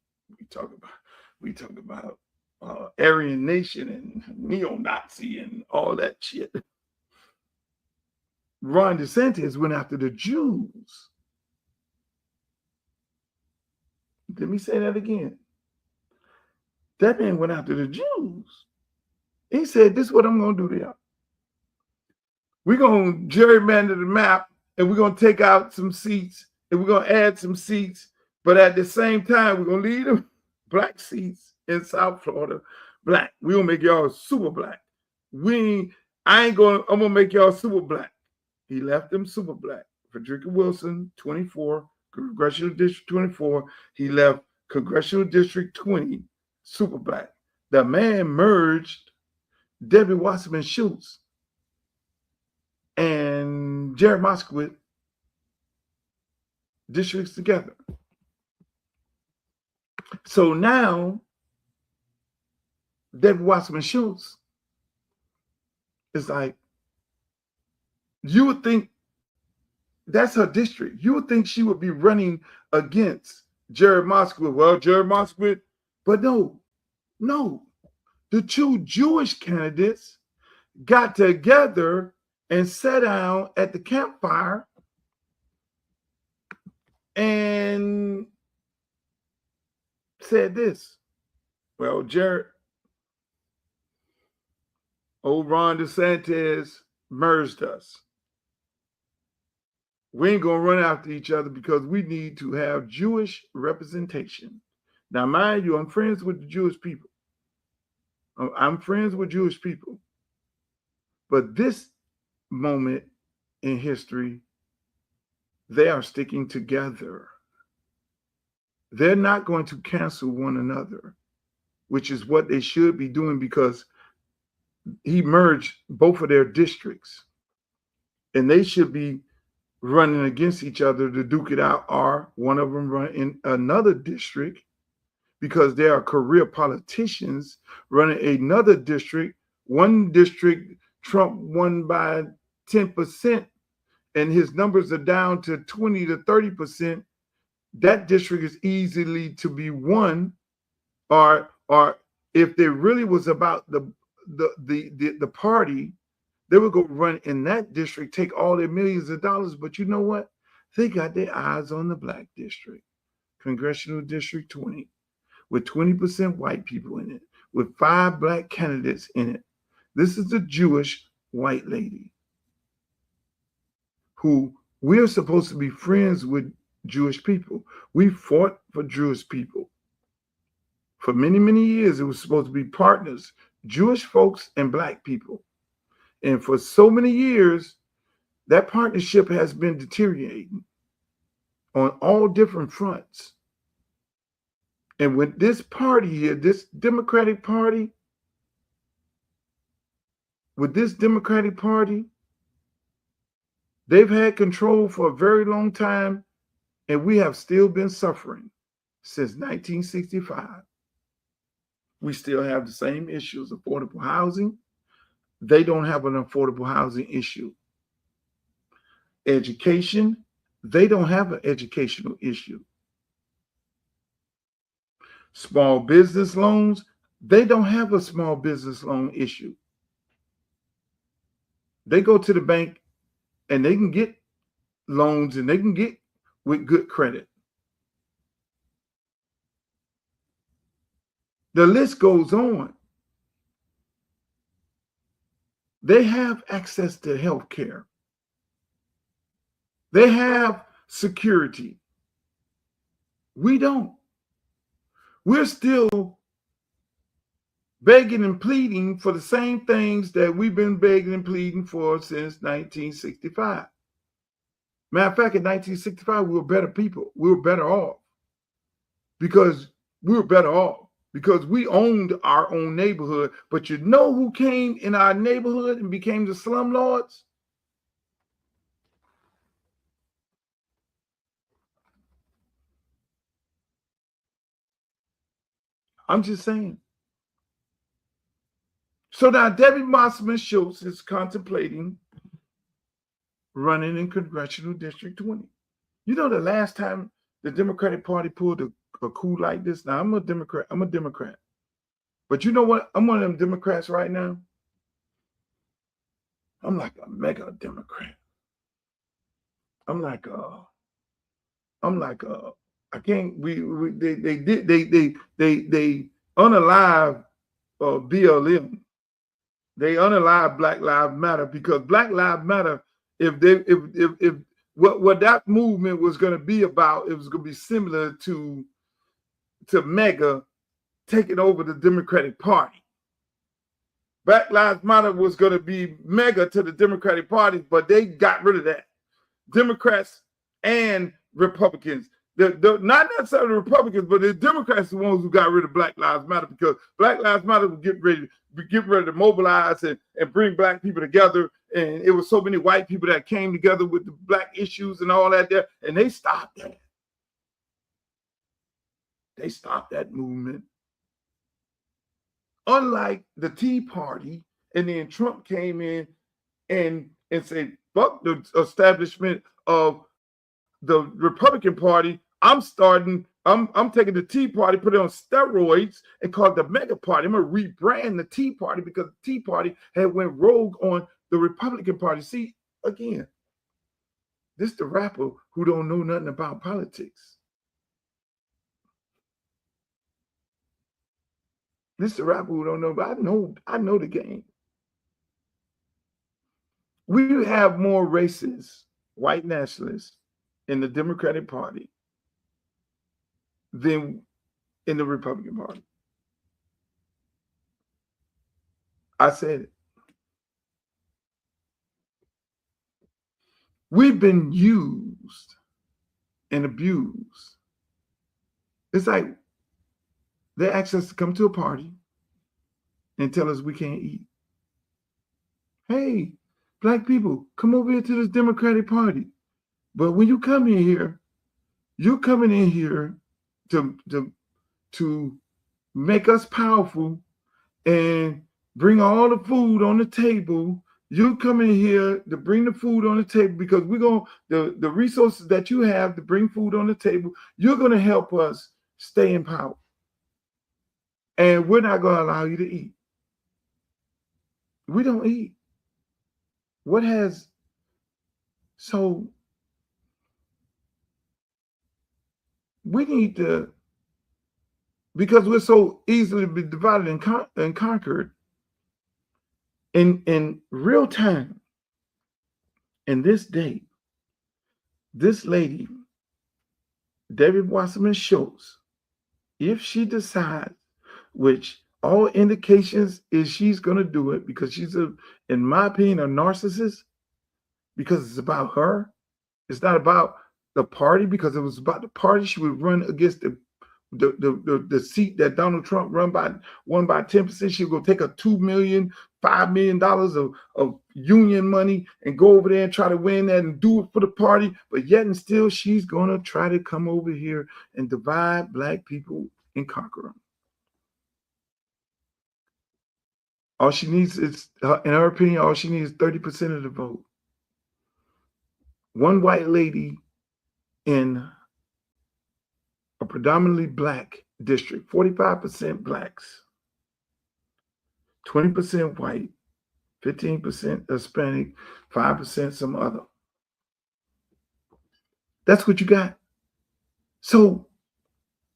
Speaker 2: we talk about Aryan Nation and neo-Nazi and all that shit. Ron DeSantis went after the Jews. Let me say that again. That man went after the Jews. He said, this is what I'm going to do to y'all. We're going to gerrymander the map, and we're going to take out some seats, and we're going to add some seats, but at the same time, we're going to leave them black seats in South Florida black. We're going to make y'all super black. I'm going to make y'all super black. He left them super black. Frederica Wilson, 24, Congressional District 24. He left Congressional District 20, super black. The man merged Debbie Wasserman Schultz and Jared Moskowitz districts together. So now, Debbie Wasserman Schultz is like, you would think that's her district. You would think she would be running against Jared Moskowitz. Well, Jared Moskowitz, but no. The 2 Jewish candidates got together and sat down at the campfire and said this. Well, Ron DeSantis merged us. We ain't going to run after each other because we need to have Jewish representation. Now, mind you, I'm friends with the Jewish people. But this moment in history, they are sticking together. They're not going to cancel one another, which is what they should be doing, because he merged both of their districts. And they should be running against each other to duke it out, or one of them run in another district, because there are career politicians running another district. One district, Trump won by 10%, and his numbers are down to 20 to 30%. That district is easily to be won, or if there really was about the party, they would go run in that district, take all their millions of dollars. But you know what? They got their eyes on the Black district, Congressional District 20, with 20% white people in it, with 5 Black candidates in it. This is a Jewish white lady who we're supposed to be friends with Jewish people. We fought for Jewish people. For many, many years, it was supposed to be partners, Jewish folks and Black people. And for so many years, that partnership has been deteriorating on all different fronts. And with this party here, this Democratic Party, they've had control for a very long time, and we have still been suffering since 1965. We still have the same issues, affordable housing. They don't have an affordable housing issue. Education, they don't have an educational issue. Small business loans, they don't have a small business loan issue. They go to the bank and they can get loans and they can get with good credit. The list goes on. They have access to health care. They have security. We don't. We're still begging and pleading for the same things that we've been begging and pleading for since 1965. Matter of fact, in 1965, we were better people. We were better off because we owned our own neighborhood. But you know who came in our neighborhood and became the slumlords? I'm just saying. So now Debbie Wasserman Schultz is contemplating running in Congressional District 20. You know, the last time the Democratic Party pulled a coup like this, now I'm a Democrat. But you know what? I'm one of them Democrats right now. I'm like a mega Democrat. They unalive BLM. They unalive Black Lives Matter because Black Lives Matter, if what that movement was going to be about, it was going to be similar to MAGA taking over the Democratic Party. Black Lives Matter was going to be MAGA to the Democratic Party, but they got rid of that. Democrats and Republicans. Not necessarily the Republicans, but the Democrats are the ones who got rid of Black Lives Matter because Black Lives Matter was getting ready to mobilize and bring Black people together. And it was so many white people that came together with the Black issues and all that there, and they stopped that. They stopped that movement. Unlike the Tea Party, and then Trump came in and said, fuck the establishment of the Republican Party. I'm taking the Tea Party, put it on steroids, and call it the Mega Party. I'm gonna rebrand the Tea Party because the Tea Party had went rogue on the Republican Party. See, again, this the rapper who don't know nothing about politics. This the rapper who don't know, but I know the game. We have more racist, white nationalists in the Democratic Party than in the Republican Party. I said it. We've been used and abused. It's like they ask us to come to a party and tell us we can't eat. Hey, Black people, come over here to this Democratic Party. But when you come in here, you're coming in here to make us powerful and bring all the food on the table. You come in here to bring the food on the table because the resources that you have to bring food on the table, you're going to help us stay in power. And we're not going to allow you to eat. We don't eat. So we need to, because we're so easily be divided and conquered in real time. In this day, this lady, Debbie Wasserman Schultz, if she decides, which all indications is she's going to do it, because she's, in my opinion, a narcissist, because it's about her. It's not about the party, because if it was about the party, she would run against the seat that Donald Trump won by 10%. She'll go take a $2 million, $5 million of union money and go over there and try to win that and do it for the party. But yet and still, she's going to try to come over here and divide Black people and conquer them. All she needs is, in her opinion, all she needs is 30% of the vote. One white lady in a predominantly Black district, 45% Blacks, 20% white, 15% Hispanic, 5% some other. That's what you got. So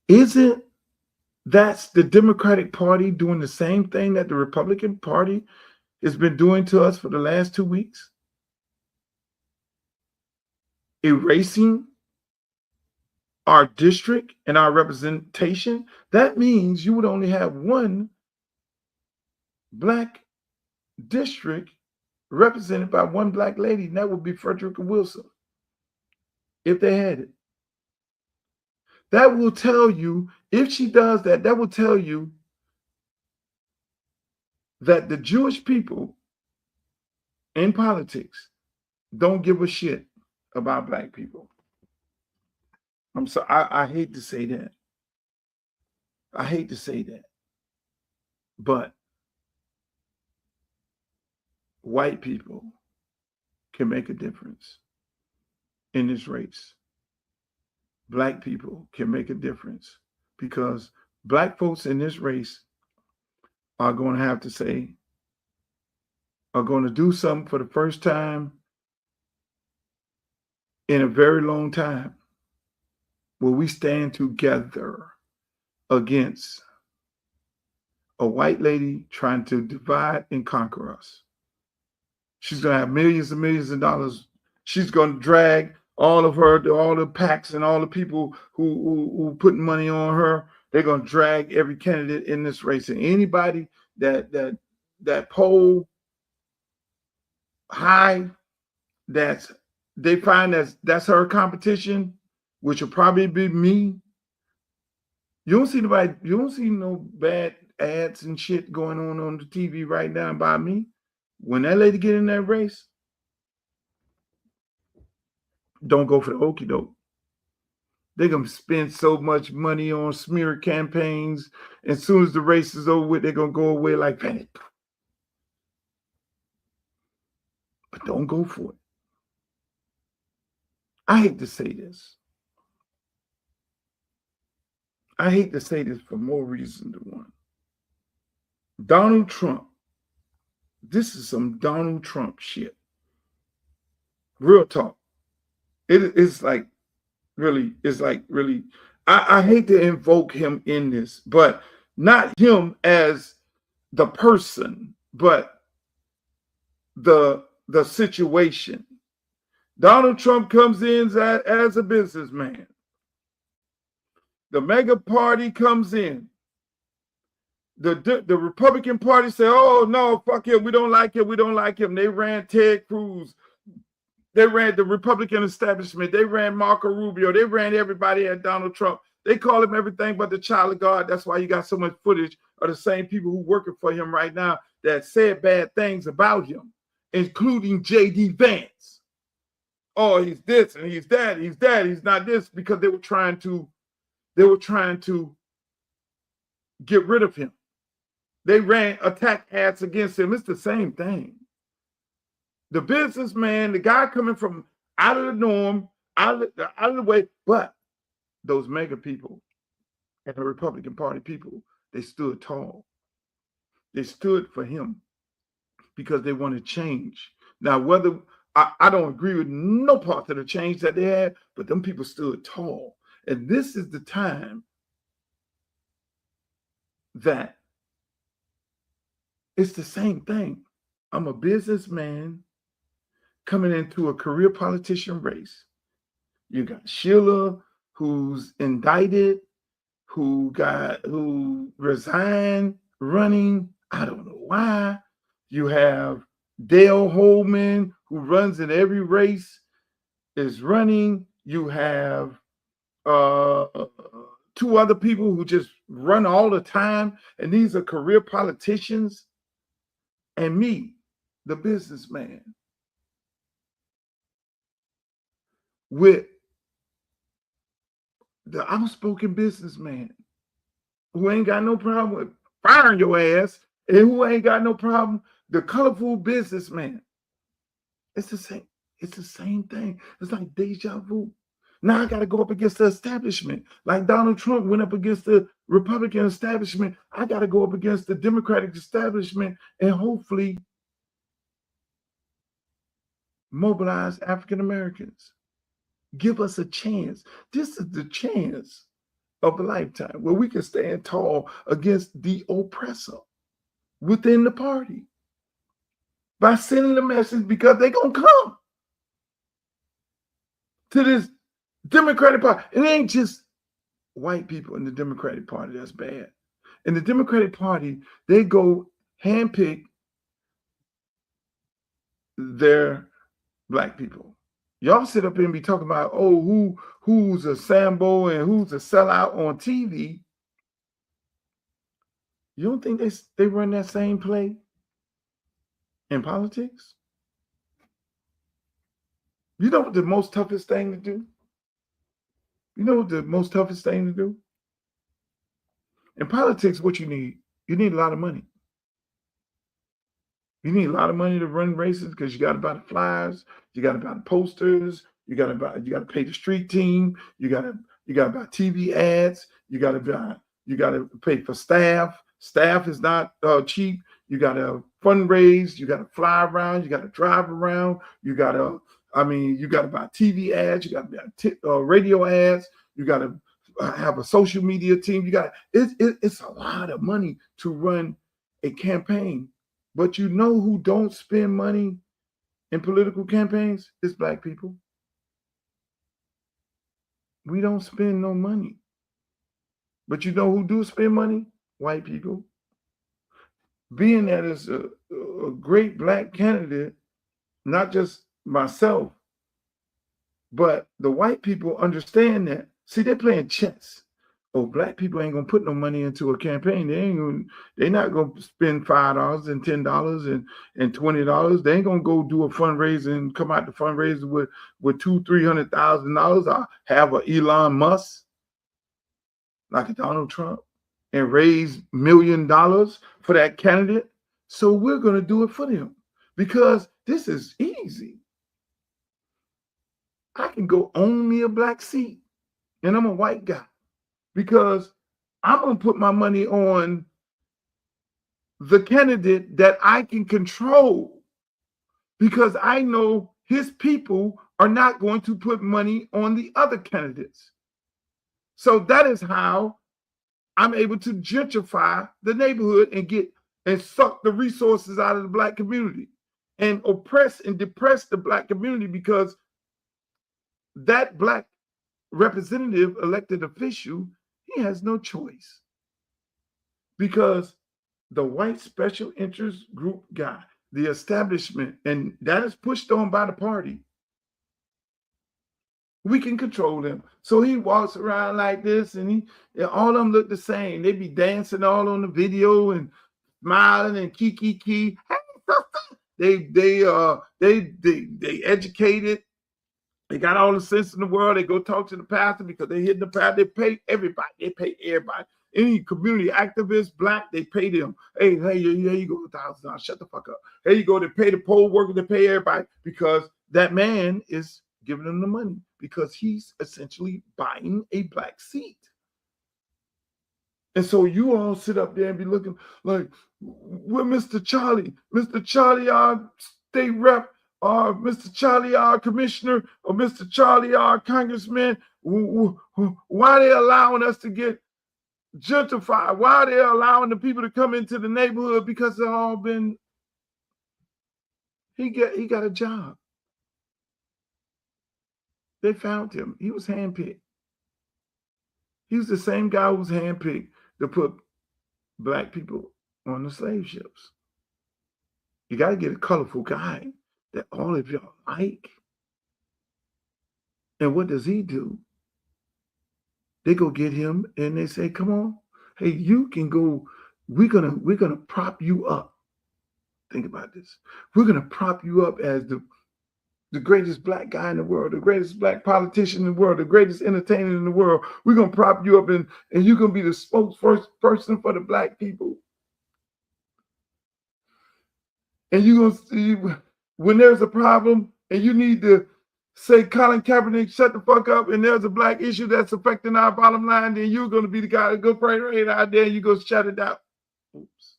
Speaker 2: isn't that's the Democratic Party doing the same thing that the Republican Party has been doing to us for the last 2 weeks? Erasing our district and our representation. That means you would only have one Black district represented by one Black lady, and that would be Frederica Wilson, if they had it. That will tell you, if she does that, that will tell you that the Jewish people in politics don't give a shit about Black people. I'm sorry, I hate to say that. I hate to say that. But white people can make a difference in this race. Black people can make a difference, because Black folks in this race are going to have to say, are going to do something for the first time in a very long time, where we stand together against a white lady trying to divide and conquer us. She's going to have millions and millions of dollars. She's going to drag all the PACs and all the people who putting money on her. They're going to drag every candidate in this race, and anybody that poll high, they find that's her competition, which will probably be me. You don't see no bad ads and shit going on the TV right now by me. When that lady get in that race, don't go for the okie doke. They're going to spend so much money on smear campaigns. As soon as the race is over with, they're going to go away like that. But don't go for it. I hate to say this. I hate to say this for more reasons than one. Donald Trump. This is some Donald Trump shit. Real talk. It's like really, I hate to invoke him in this, but not him as the person, but the situation. Donald Trump comes in as a businessman. The mega party comes in. The Republican Party said, oh, no, fuck him. We don't like him. We don't like him. They ran Ted Cruz. They ran the Republican establishment. They ran Marco Rubio. They ran everybody at Donald Trump. They call him everything but the child of God. That's why you got so much footage of the same people who working for him right now that said bad things about him, including J.D. Vance. Oh, he's this and he's that. He's that. He's not this, because they were trying to get rid of him. They ran attack ads against him. It's the same thing. The businessman, the guy coming from out of the norm, out of the way, but those mega people and the Republican Party people They stood tall. They stood for him because they want to change. Now, whether I don't agree with no part of the change that they had, but them people stood tall. And this is the time that it's the same thing. I'm a businessman coming into a career politician race. You got Sheila, who's indicted, who resigned running. I don't know why. You have Dale Holman, who runs in every race, is running. You have two other people who just run all the time, and these are career politicians. And me, the businessman, with the outspoken businessman who ain't got no problem with firing your ass, and who ain't got no problem, the colorful businessman. It's the same. It's the same thing. It's like deja vu. Now I got to go up against the establishment. Like Donald Trump went up against the Republican establishment. I got to go up against the Democratic establishment and hopefully mobilize African Americans. Give us a chance. This is the chance of a lifetime where we can stand tall against the oppressor within the party by sending a message, because they're going to come to this Democratic Party. It ain't just white people in the Democratic Party that's bad. In the Democratic Party, they go handpick their black people. Y'all sit up here and be talking about, oh, who's a Sambo and who's a sellout on TV. You don't think they run that same play in politics? You know what the most toughest thing to do? You know what the most toughest thing to do? In politics, what you need a lot of money. You need a lot of money to run races because you got to buy the flyers, you got to buy the posters, you got to pay the street team, you got to buy TV ads, you got to pay for staff. Staff is not cheap. You got to fundraise, you got to fly around, you got to drive around, you got to buy TV ads, you got to buy radio ads, you got to have a social media team. It's a lot of money to run a campaign. But you know who don't spend money in political campaigns? It's black people. We don't spend no money. But you know who do spend money? White people. Being that is a great black candidate, not just myself, but the white people understand that. See, they're playing chess. Oh, black people ain't gonna put no money into a campaign. They're not gonna spend $5 and $10 and $20. They ain't gonna go do a fundraiser and come out the fundraiser with $200,000-$300,000. I'll have a Elon Musk, like a Donald Trump, and raise $1 million for that candidate. So we're gonna do it for them because this is easy. I can go own me a black seat, and I'm a white guy. Because I'm going to put my money on the candidate that I can control, because I know his people are not going to put money on the other candidates. So that is how I'm able to gentrify the neighborhood and suck the resources out of the black community and oppress and depress the black community, because that black representative, elected official, he has no choice, because the white special interest group guy, the establishment, and that is pushed on by the party, we can control them. So he walks around like this, and all of them look the same. They be dancing all on the video and smiling and kiki. Hey, they educated. They got all the sense in the world. They go talk to the pastor because they hit the pastor. They pay everybody. They pay everybody. Any community activist, black, they pay them. Hey, here you go, $1,000. Shut the fuck up. Here you go. They pay the poll workers. They pay everybody, because that man is giving them the money, because he's essentially buying a black seat. And so you all sit up there and be looking like, we're Mr. Charlie. Mr. Charlie, our state rep, or Mr. Charlie, our commissioner, or Mr. Charlie, our congressman. Why are they allowing us to get gentrified? Why are they allowing the people to come into the neighborhood? Because they've all been, he got a job. They found him. He was handpicked. He was the same guy who was handpicked to put black people on the slave ships. You got to get a colorful guy that all of y'all like. And what does he do? They go get him and they say, come on, hey, you can go, we're gonna prop you up. Think about this. We're gonna prop you up as the greatest black guy in the world, the greatest black politician in the world, the greatest entertainer in the world. We're gonna prop you up and you're gonna be the spokesperson for the black people. And you're gonna see when there's a problem and you need to say, Colin Kaepernick, shut the fuck up, and there's a black issue that's affecting our bottom line, then you're going to be the guy that go pray right out there and you go shut it down. Oops.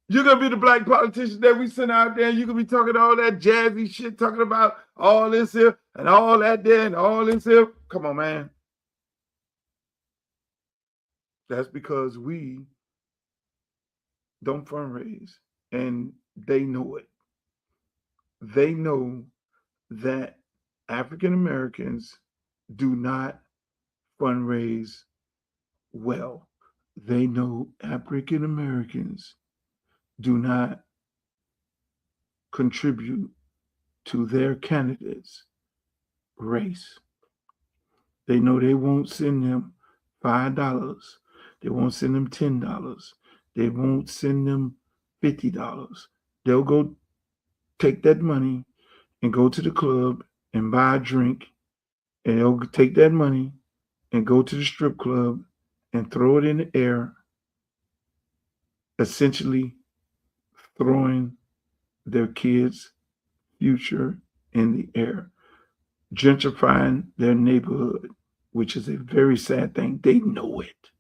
Speaker 2: You're going to be the black politician that we send out there and you're going to be talking all that jazzy shit, talking about all this here and all that there and all this here. Come on, man. That's because we don't fundraise, and they know it. They know that African Americans do not fundraise well. They know African Americans do not contribute to their candidates' race. They know they won't send them $5. They won't send them $10. They won't send them $50. They'll go take that money and go to the club and buy a drink, and they'll take that money and go to the strip club and throw it in the air, essentially throwing their kids' future in the air, gentrifying their neighborhood, which is a very sad thing. They know it.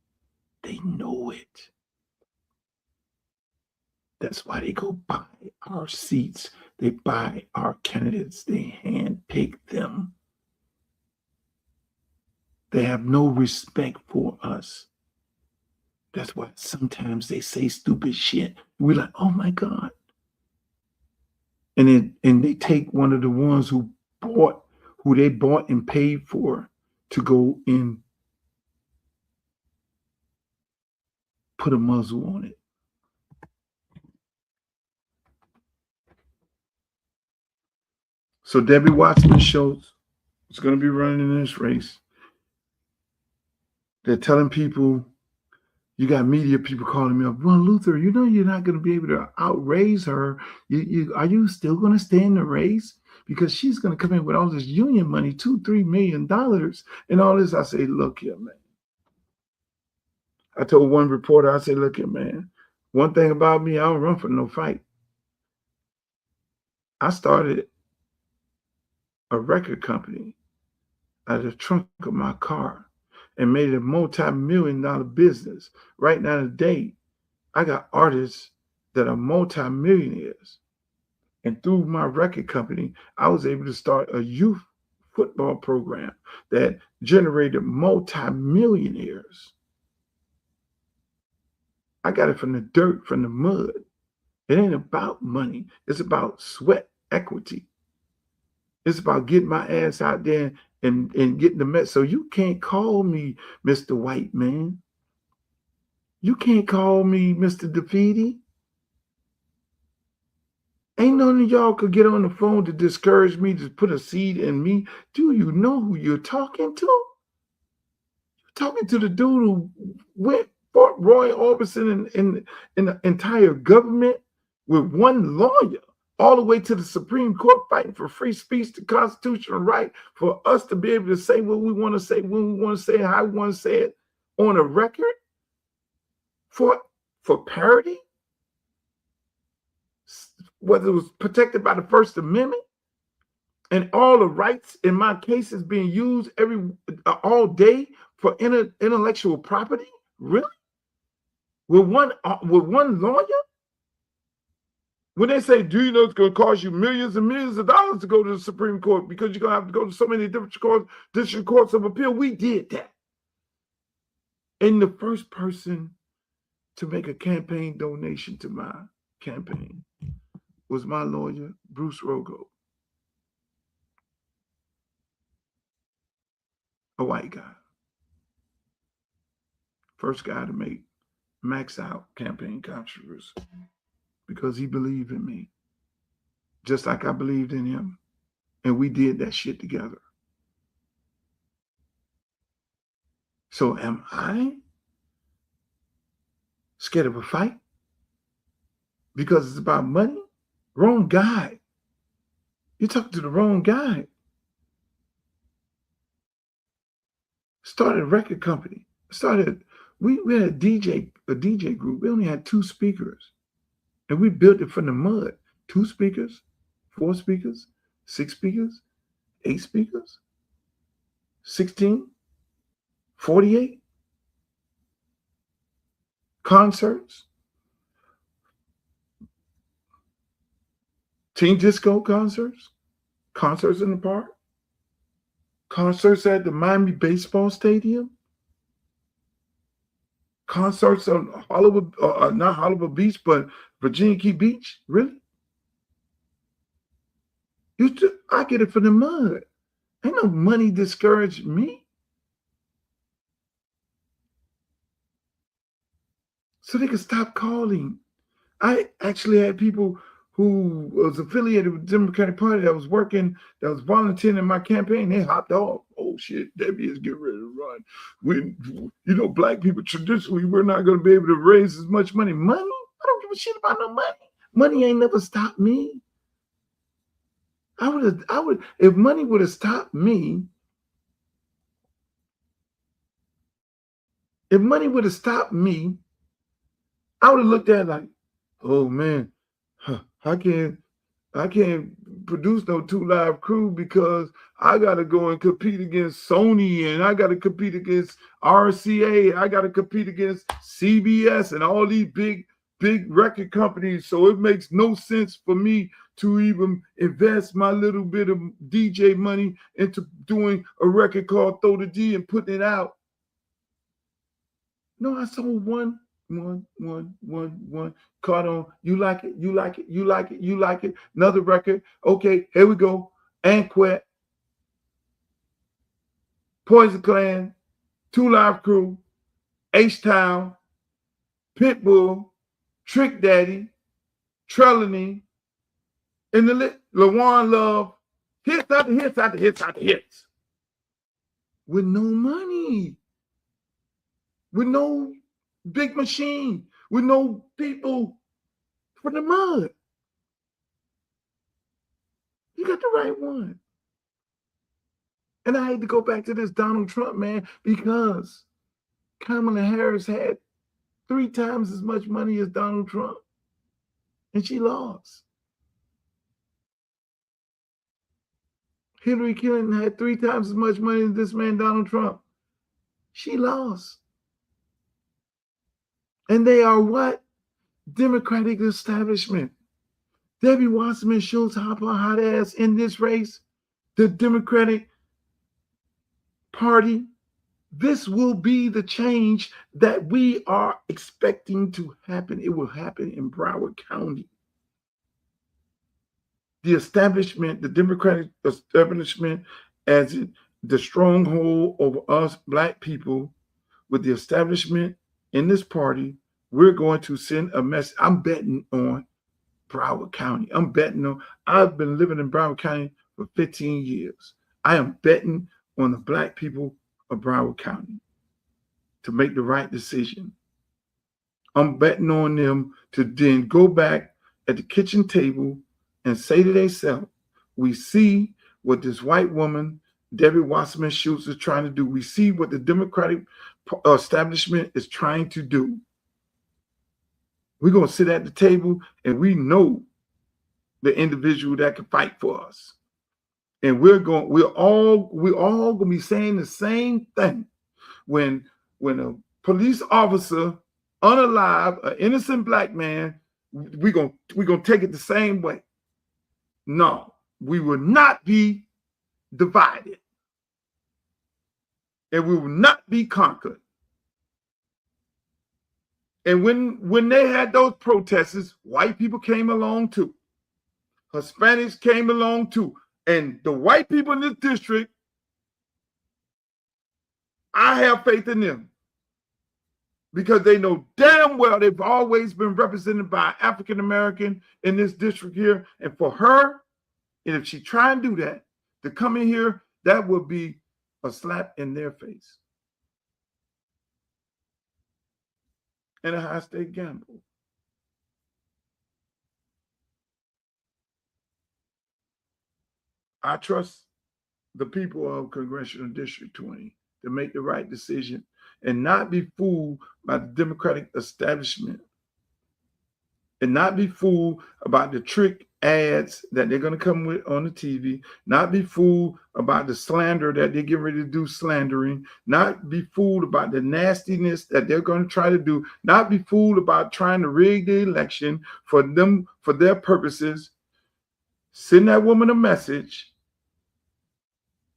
Speaker 2: They know it. That's why they go buy our seats. They buy our candidates. They handpick them. They have no respect for us. That's why sometimes they say stupid shit. We're like, oh my God. And they take one of the ones who they bought and paid for to go and put a muzzle on it. So Debbie Wasserman Schultz is going to be running in this race. They're telling people, you got media people calling me up, well, Luther, you know you're not going to be able to outraise her. Are you still going to stay in the race? Because she's going to come in with all this union money, $2-3 million and all this. I say, look here, man. I told one reporter, I said, look here, man. One thing about me, I don't run for no fight. I started a record company out of the trunk of my car and made it a multi-million-dollar business. Right now today, I got artists that are multi-millionaires. And through my record company, I was able to start a youth football program that generated multi-millionaires. I got it from the dirt, from the mud. It ain't about money. It's about sweat equity. It's about getting my ass out there and getting the mess. So you can't call me Mr. White Man. You can't call me Mr. Defeaty. Ain't none of y'all could get on the phone to discourage me, to put a seed in me. Do you know who you're talking to? You're talking to the dude who fought Roy Orbison in the entire government with one lawyer, all the way to the Supreme Court, fighting for free speech, the constitutional right for us to be able to say what we want to say, when we want to say it, how we want to say it on a record for parity, whether it was protected by the First Amendment, and all the rights in my case is being used all day for intellectual property? Really? With one lawyer? When they say, do you know it's going to cost you millions and millions of dollars to go to the Supreme Court because you're going to have to go to so many different district courts of appeal? We did that. And the first person to make a campaign donation to my campaign was my lawyer, Bruce Rogo, a white guy. First guy to make max out campaign controversy because he believed in me, just like I believed in him. And we did that shit together. So am I scared of a fight because it's about money? Wrong guy. You talk to the wrong guy. Started a record company. We had a DJ group. We only had 2 speakers. And we built it from the mud. 2 speakers, 4 speakers, 6 speakers, 8 speakers, 16, 48 concerts, teen disco concerts, concerts in the park, concerts at the Miami baseball stadium, concerts on Hollywood, not Hollywood Beach, but Virginia Key Beach. Really? I get it from the mud. Ain't no money discouraged me. So they could stop calling. I actually had people who was affiliated with the Democratic Party that was volunteering in my campaign. They hopped off. Oh shit, Debbie is getting ready to run. Black people traditionally, we're not going to be able to raise as much money. Money? I don't give a shit about no money. Money ain't never stopped me. If money would have stopped me, I would have looked at it like, oh man, I can't produce no 2 Live Crew because I got to go and compete against Sony, and I got to compete against RCA. I got to compete against CBS and all these big record companies. So it makes no sense for me to even invest my little bit of DJ money into doing a record called Throw the D and putting it out. No, I sold one. Caught on. You like it. Another record. Okay, here we go. Anquet, Poison Clan, 2 Live Crew, H-Town, Pitbull, Trick Daddy, Trelawney, and the LaJuan Love. Hits after hits. With no money. With no big machine, with no people from the mud. You got the right one. And I hate to go back to this Donald Trump, man, because Kamala Harris had 3 times as much money as Donald Trump, and she lost. Hillary Clinton had 3 times as much money as this man, Donald Trump. She lost. And they are what? Democratic establishment. Debbie Wasserman Schultz, hop on hot ass in this race. The Democratic Party. This will be the change that we are expecting to happen. It will happen in Broward County. The establishment, the Democratic establishment, as the stronghold over us Black people, with the establishment in this party, we're going to send a message. I'm betting on Broward County. I've been living in Broward County for 15 years. I am betting on the Black people of Broward County to make the right decision. I'm betting on them to then go back at the kitchen table and say to themselves, we see what this white woman, Debbie Wasserman Schultz, is trying to do. We see what the Democratic establishment is trying to do. We're going to sit at the table and we know the individual that can fight for us. And we're all going to be saying the same thing. when a police officer unalive an innocent black man, we're gonna take it the same way. No, we will not be divided, and we will not be conquered. And when they had those protests, white people came along too. Hispanics came along too. And the white people in this district, I have faith in them because they know damn well they've always been represented by African American in this district here. And for her, and if she try and do that, to come in here, that would be a slap in their face. And a high-stake gamble. I trust the people of Congressional District 20 to make the right decision and not be fooled by the Democratic establishment and not be fooled about the trick ads that they're going to come with on the TV, not be fooled about the slander that they're getting ready to do slandering, not be fooled about the nastiness that they're going to try to do, not be fooled about trying to rig the election for them, for their purposes. Send that woman a message.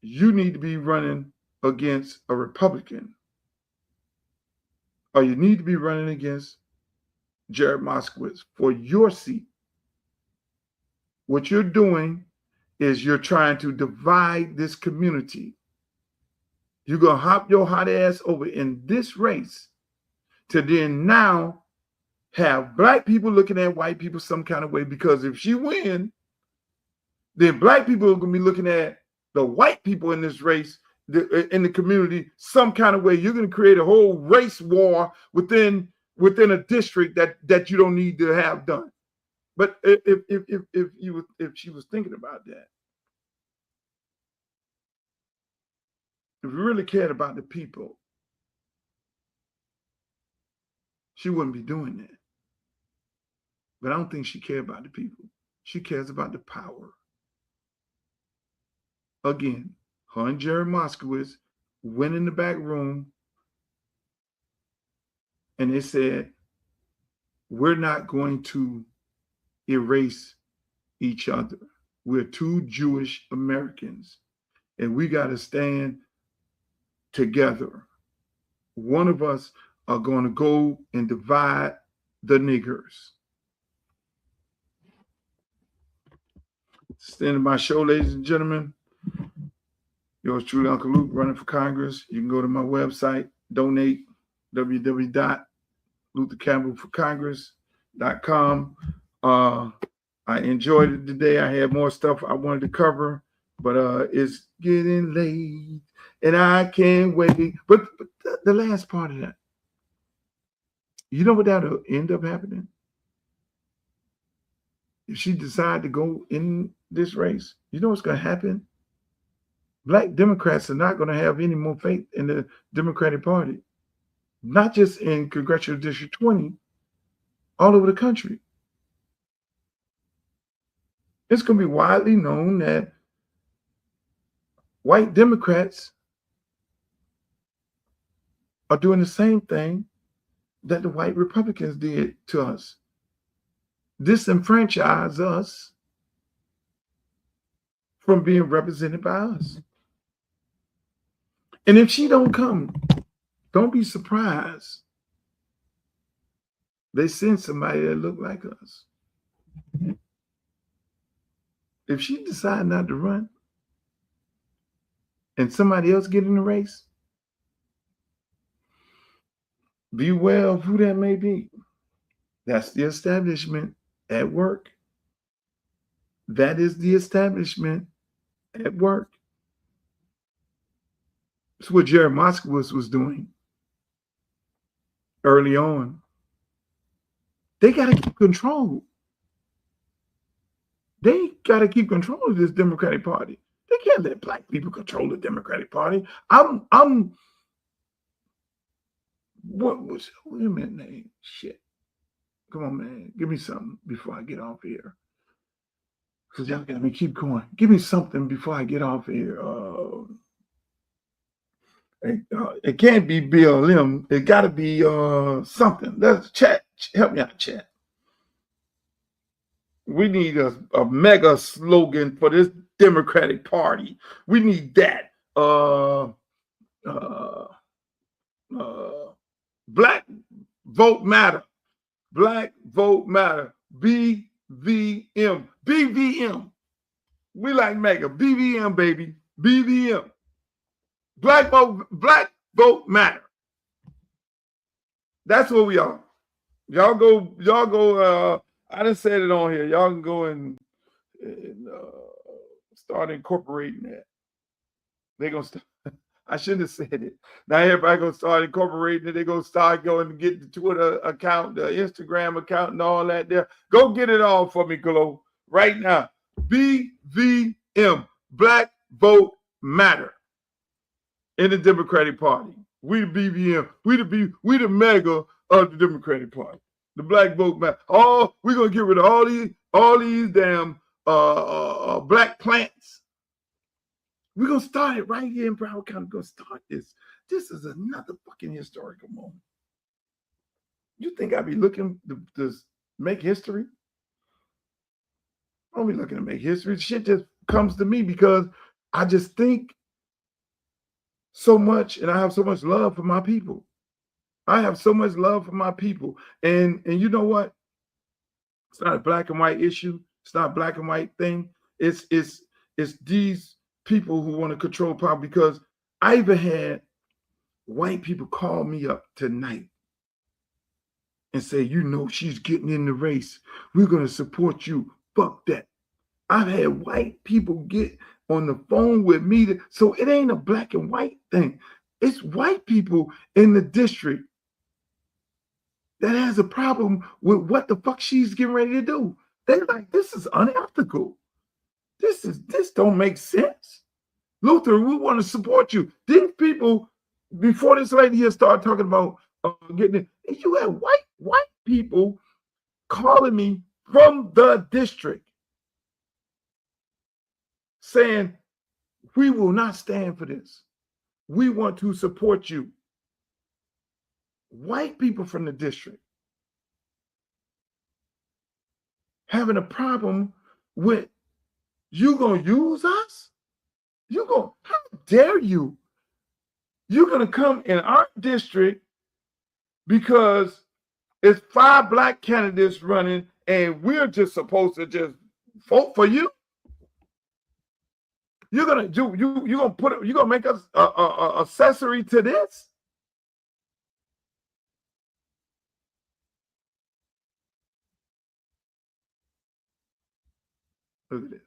Speaker 2: You need to be running against a Republican, or you need to be running against Jared Moskowitz for your seat. What you're doing is you're trying to divide this community. You're going to hop your hot ass over in this race to then now have black people looking at white people some kind of way, because if she wins, then black people are going to be looking at the white people in this race, in the community, some kind of way. You're going to create a whole race war within a district that you don't need to have done. But if she was thinking about that, if you really cared about the people, she wouldn't be doing that. But I don't think she cares about the people. She cares about the power. Again, her and Jared Moskowitz went in the back room and they said, we're not going to erase each other. We're two Jewish Americans and we got to stand together. One of us are going to go and divide the niggers. It's the end of my show, ladies and gentlemen. Yours truly, Uncle Luke, running for Congress. You can go to my website, donate, www.luthercampbellforcongress.com. I enjoyed it today. I had more stuff I wanted to cover, but it's getting late and I can't wait. But the last part of that, you know what that'll end up happening? If she decides to go in this race, you know what's going to happen? Black Democrats are not going to have any more faith in the Democratic Party, not just in Congressional District 20, all over the country. It's going to be widely known that white Democrats are doing the same thing that the white Republicans did to us. Disenfranchise us from being represented by us. And if she don't come, don't be surprised. They send somebody that look like us. If she decide not to run and somebody else get in the race, beware of who that may be. That's the establishment at work. That is the establishment at work. It's what Jared Moskowitz was doing early on. They got to keep control. They got to keep control of this Democratic Party. They can't let black people control the Democratic Party. Wait a minute, name? Shit. Come on, man. Give me something before I get off here. Because y'all got me keep going. Give me something before I get off here. It can't be BLM. It got to be something. Let's chat. Help me out, chat. We need a mega slogan for this Democratic Party. We need that. Black vote matter. Black vote matter. BVM. BVM. We like mega. BVM, baby. BVM. Black vote matter. That's what we are. Y'all go. I done said it on here. Y'all can go and start incorporating that. They're gonna start. I shouldn't have said it. Now everybody gonna start incorporating it. They're gonna start going to get the Twitter account, the Instagram account, and all that there. Go get it all for me, Glo, right now. BVM, Black Vote Matter, in the Democratic Party. We the BVM. We the mega of the Democratic Party. The Black Vote Matter. Oh, we're gonna get rid of all these damn black plants. We're going to start it right here in Broward County. We're going to start this. This is another fucking historical moment. You think I'd be looking to make history? I don't be looking to make history. Shit just comes to me because I just think so much and I have so much love for my people. I have so much love for my people. And you know what? It's not a black and white issue. It's not a black and white thing. It's these people who want to control power, because I even had white people call me up tonight and say, you know, she's getting in the race. We're going to support you. Fuck that. I've had white people get on the phone with me. So it ain't a black and white thing. It's white people in the district that has a problem with what the fuck she's getting ready to do. They're like, this is unethical. This don't make sense. Luther, we want to support you. Didn't people, before this lady here started talking about getting it, you had white people calling me from the district saying, we will not stand for this. We want to support you. White people from the district having a problem with, you gonna use us? How dare you? You're gonna come in our district because it's 5 black candidates running and we're just supposed to just vote for you? You're gonna make us a accessory to this? Look at this.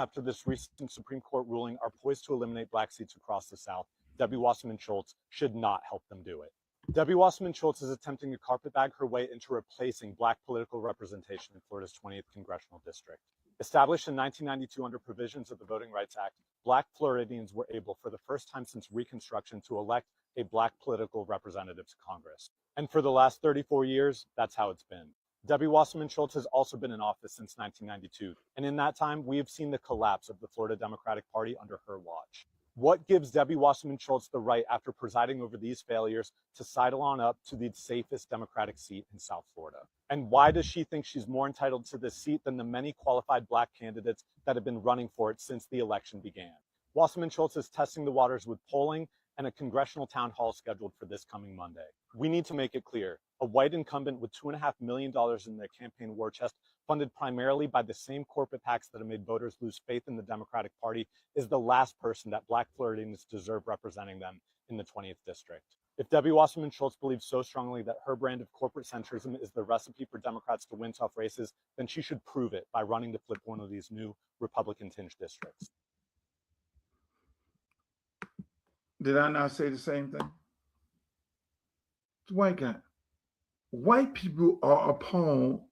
Speaker 6: After this recent Supreme Court ruling are poised to eliminate black seats across the South, Debbie Wasserman Schultz should not help them do it. Debbie Wasserman Schultz is attempting to carpetbag her way into replacing black political representation in Florida's 20th Congressional District. Established in 1992 under provisions of the Voting Rights Act, black Floridians were able for the first time since Reconstruction to elect a black political representative to Congress. And for the last 34 years, that's how it's been. Debbie Wasserman Schultz has also been in office since 1992, and in that time, we have seen the collapse of the Florida Democratic Party under her watch. What gives Debbie Wasserman Schultz the right, after presiding over these failures, to sidle on up to the safest Democratic seat in South Florida? And why does she think she's more entitled to this seat than the many qualified black candidates that have been running for it since the election began? Wasserman Schultz is testing the waters with polling and a congressional town hall scheduled for this coming Monday. We need to make it clear, a white incumbent with $2.5 million in their campaign war chest, funded primarily by the same corporate PACs that have made voters lose faith in the Democratic Party, is the last person that black Floridians deserve representing them in the 20th District. If Debbie Wasserman Schultz believes so strongly that her brand of corporate centrism is the recipe for Democrats to win tough races, then she should prove it by running to flip one of these new Republican-tinged districts.
Speaker 2: Did I not say the same thing? It's a white guy. White people are appalled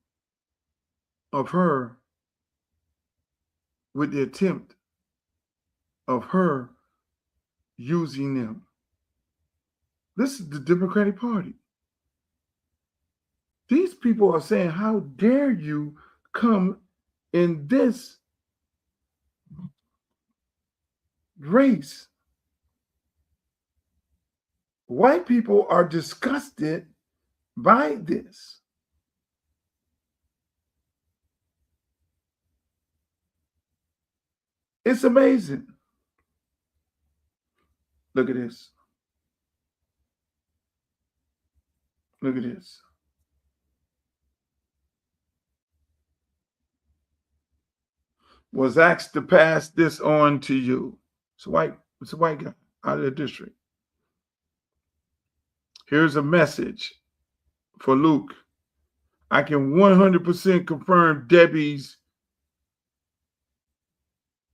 Speaker 2: of her with the attempt of her using them. This is the Democratic Party. These people are saying, how dare you come in this race white people are disgusted by this. It's amazing. Look at this. Look at this. Was asked to pass this on to you. It's a white guy out of the district. Here's a message for Luke. I can 100% confirm Debbie's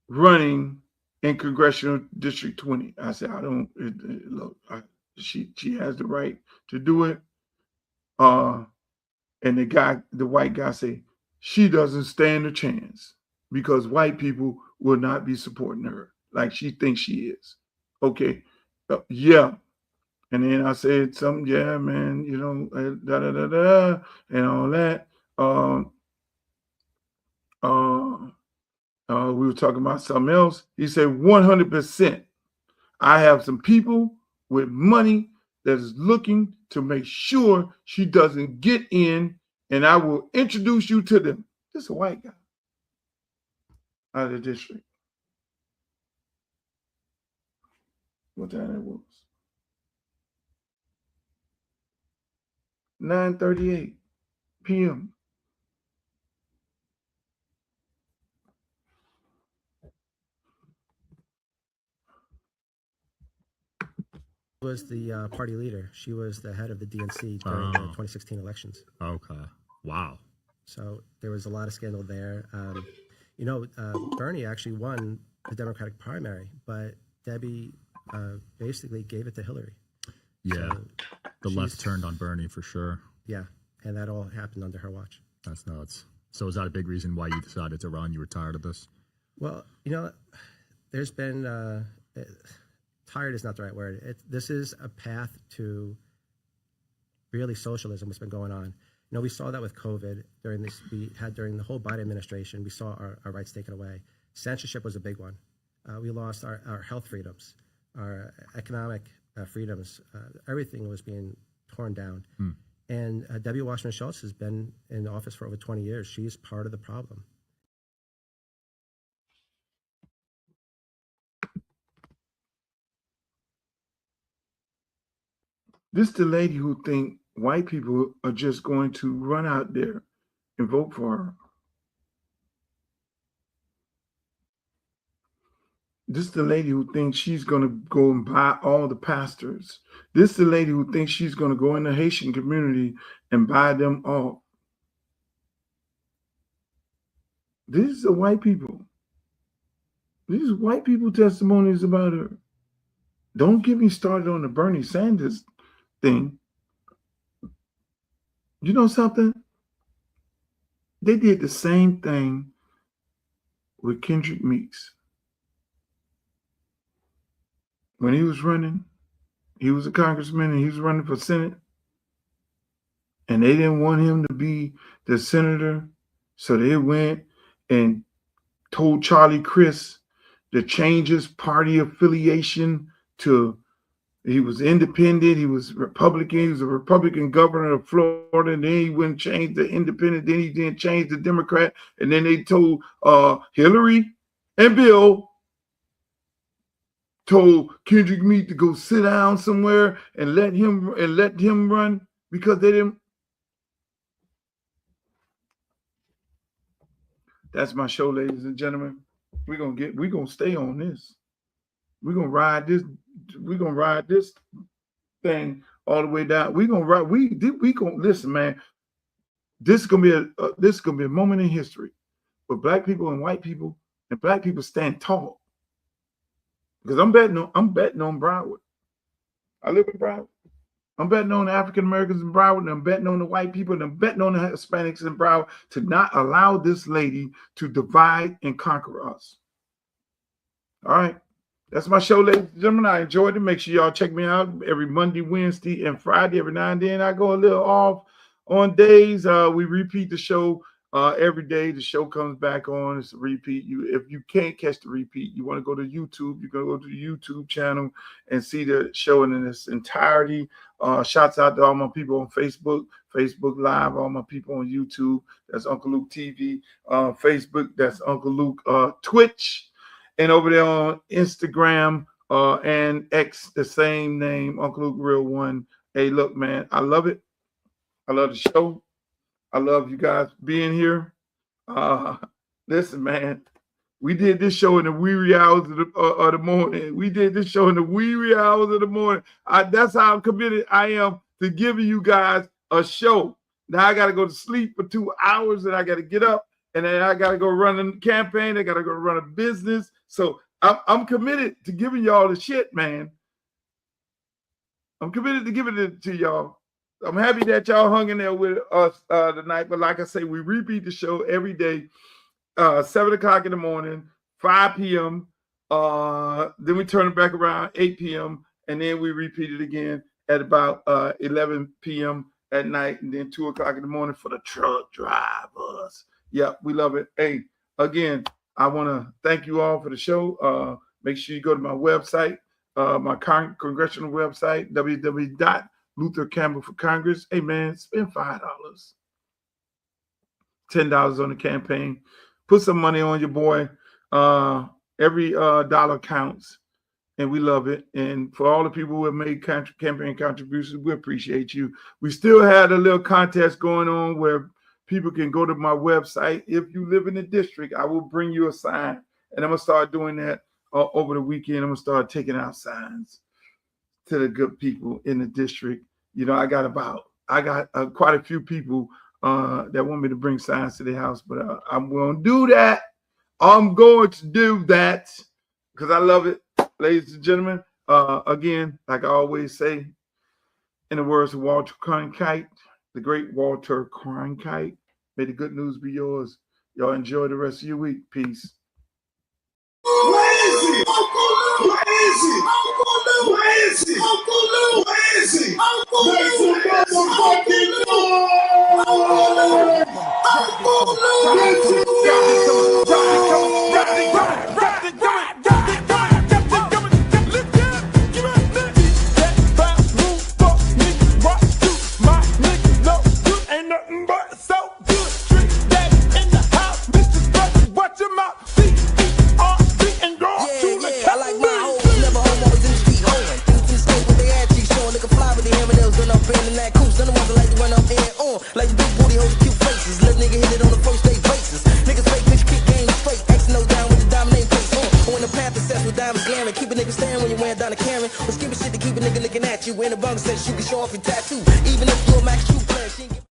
Speaker 2: running in Congressional District 20. I said, I don't, look, she has the right to do it. And the white guy say, she doesn't stand a chance because white people will not be supporting her like she thinks she is. Okay. Yeah. And then I said something, yeah, man, you know, and all that. We were talking about something else. He said 100%. I have some people with money that is looking to make sure she doesn't get in, and I will introduce you to them. This is a white guy out of the district. What time it was? 9:38 p.m.
Speaker 7: Was the party leader. She was the head of the DNC during the 2016 elections.
Speaker 8: Okay. Wow.
Speaker 7: So there was a lot of scandal there. Bernie actually won the Democratic primary, but Debbie basically gave it to Hillary.
Speaker 8: Yeah. So the left turned on Bernie for sure.
Speaker 7: Yeah. And that all happened under her watch.
Speaker 8: That's nuts. So is that a big reason why you decided to run? You were tired of this?
Speaker 7: Well, there's been... tired is not the right word. This is a path to really socialism, what's been going on. We saw that with COVID during the whole Biden administration. We saw our rights taken away. Censorship was a big one. We lost our health freedoms, our economic freedoms. Everything was being torn down. And Debbie Wasserman Schultz has been in office for over 20 years. She's part of the problem.
Speaker 2: This is the lady who think white people are just going to run out there and vote for her. This is the lady who thinks she's going to go and buy all the pastors. This is the lady who thinks she's going to go in the Haitian community and buy them all. This is the white people. These white people testimonies about her. Don't get me started on the Bernie Sanders thing. You know something? They did the same thing with Kendrick Meeks. When he was running, he was a congressman and he was running for Senate. And they didn't want him to be the senator. So they went and told Charlie Crist to change his party affiliation to, he was independent, he was Republican, he was a Republican governor of Florida, and then he wouldn't change the independent, then he didn't change the Democrat, and then they told Hillary and Bill told Kendrick Meeks to go sit down somewhere and let him run because they didn't. That's my show, ladies and gentlemen. We're gonna stay on this. We're gonna ride this thing all the way down. We're gonna ride. We gonna listen, man. This is gonna be a moment in history where black people and white people and black people stand tall. Because I'm betting on Broward. I live in Broward. I'm betting on the African Americans in Broward, and I'm betting on the white people, and I'm betting on the Hispanics in Broward to not allow this lady to divide and conquer us. All right. That's my show, ladies and gentlemen. I enjoyed it. Make sure y'all check me out every Monday, Wednesday, and Friday. Every now and then I go a little off on days. We repeat the show Every day the show comes back on. It's a repeat. If you can't catch the repeat, you want to go to YouTube, you can go to the YouTube channel and see the show in its entirety. Shouts out to all my people on Facebook Live, all my people on YouTube. That's Uncle Luke TV. Facebook, that's Uncle Luke. Twitch, and over there on Instagram and X, the same name, Uncle Luke Real One. Hey, look, man, I love it. I love the show. I love you guys being here. Listen, man, we did this show in the wee hours of the morning. We did this show in the wee hours of the morning. That's how committed I am to giving you guys a show. Now I got to go to sleep for 2 hours, and I got to get up, and then I got to go run a campaign. I got to go run a business. So I'm committed to giving y'all the shit, man. I'm committed to giving it to y'all. I'm happy that y'all hung in there with us tonight. But like I say, we repeat the show every day, 7 o'clock in the morning, 5 p.m. Then we turn it back around 8 p.m. And then we repeat it again at about 11 p.m. at night, and then 2 o'clock in the morning for the truck drivers. Yeah, we love it. Hey, again, I want to thank you all for the show. Make sure you go to my website, my congressional website, www.Luther for Congress. Hey, man, spend $5, $10 on the campaign. Put some money on your boy. Every dollar counts, and we love it. And for all the people who have made campaign contributions, we appreciate you. We still had a little contest going on where people can go to my website. If you live in the district, I will bring you a sign, and I'm going to start doing that over the weekend. I'm going to start taking out signs to the good people in the district. You know, I got quite a few people that want me to bring signs to their house, but I'm going to do that. I'm going to do that because I love it, ladies and gentlemen. Again, like I always say, in the words of Walter Cronkite, the great Walter Cronkite, may the good news be yours. Y'all enjoy the rest of your week. Peace.
Speaker 1: Where is he? Where is he? Where is he? Where is he? Make some motherfucking noise!
Speaker 9: Ain't nothing but so good. Street that in the house, Mr. Special, watch your mouth. C-E-R-B and go to the
Speaker 10: I like my hoes, never homos in the street hoeing. Into the state with their ass cheeks showing, looking fly with their hair and nails, run up in that cool. None of them like to run up in on, like the big booty hoes with cute faces. Let nigga hit it on the first day basis. Niggas fake bitch kick game straight, X no down with the dominate face on. When the path is set with diamonds glaring, keep a nigga staring when you're wearing down a Karen. Or skipping shit to keep a nigga looking at you. When the bunk says you can show off your tattoo, even if you're a max true player.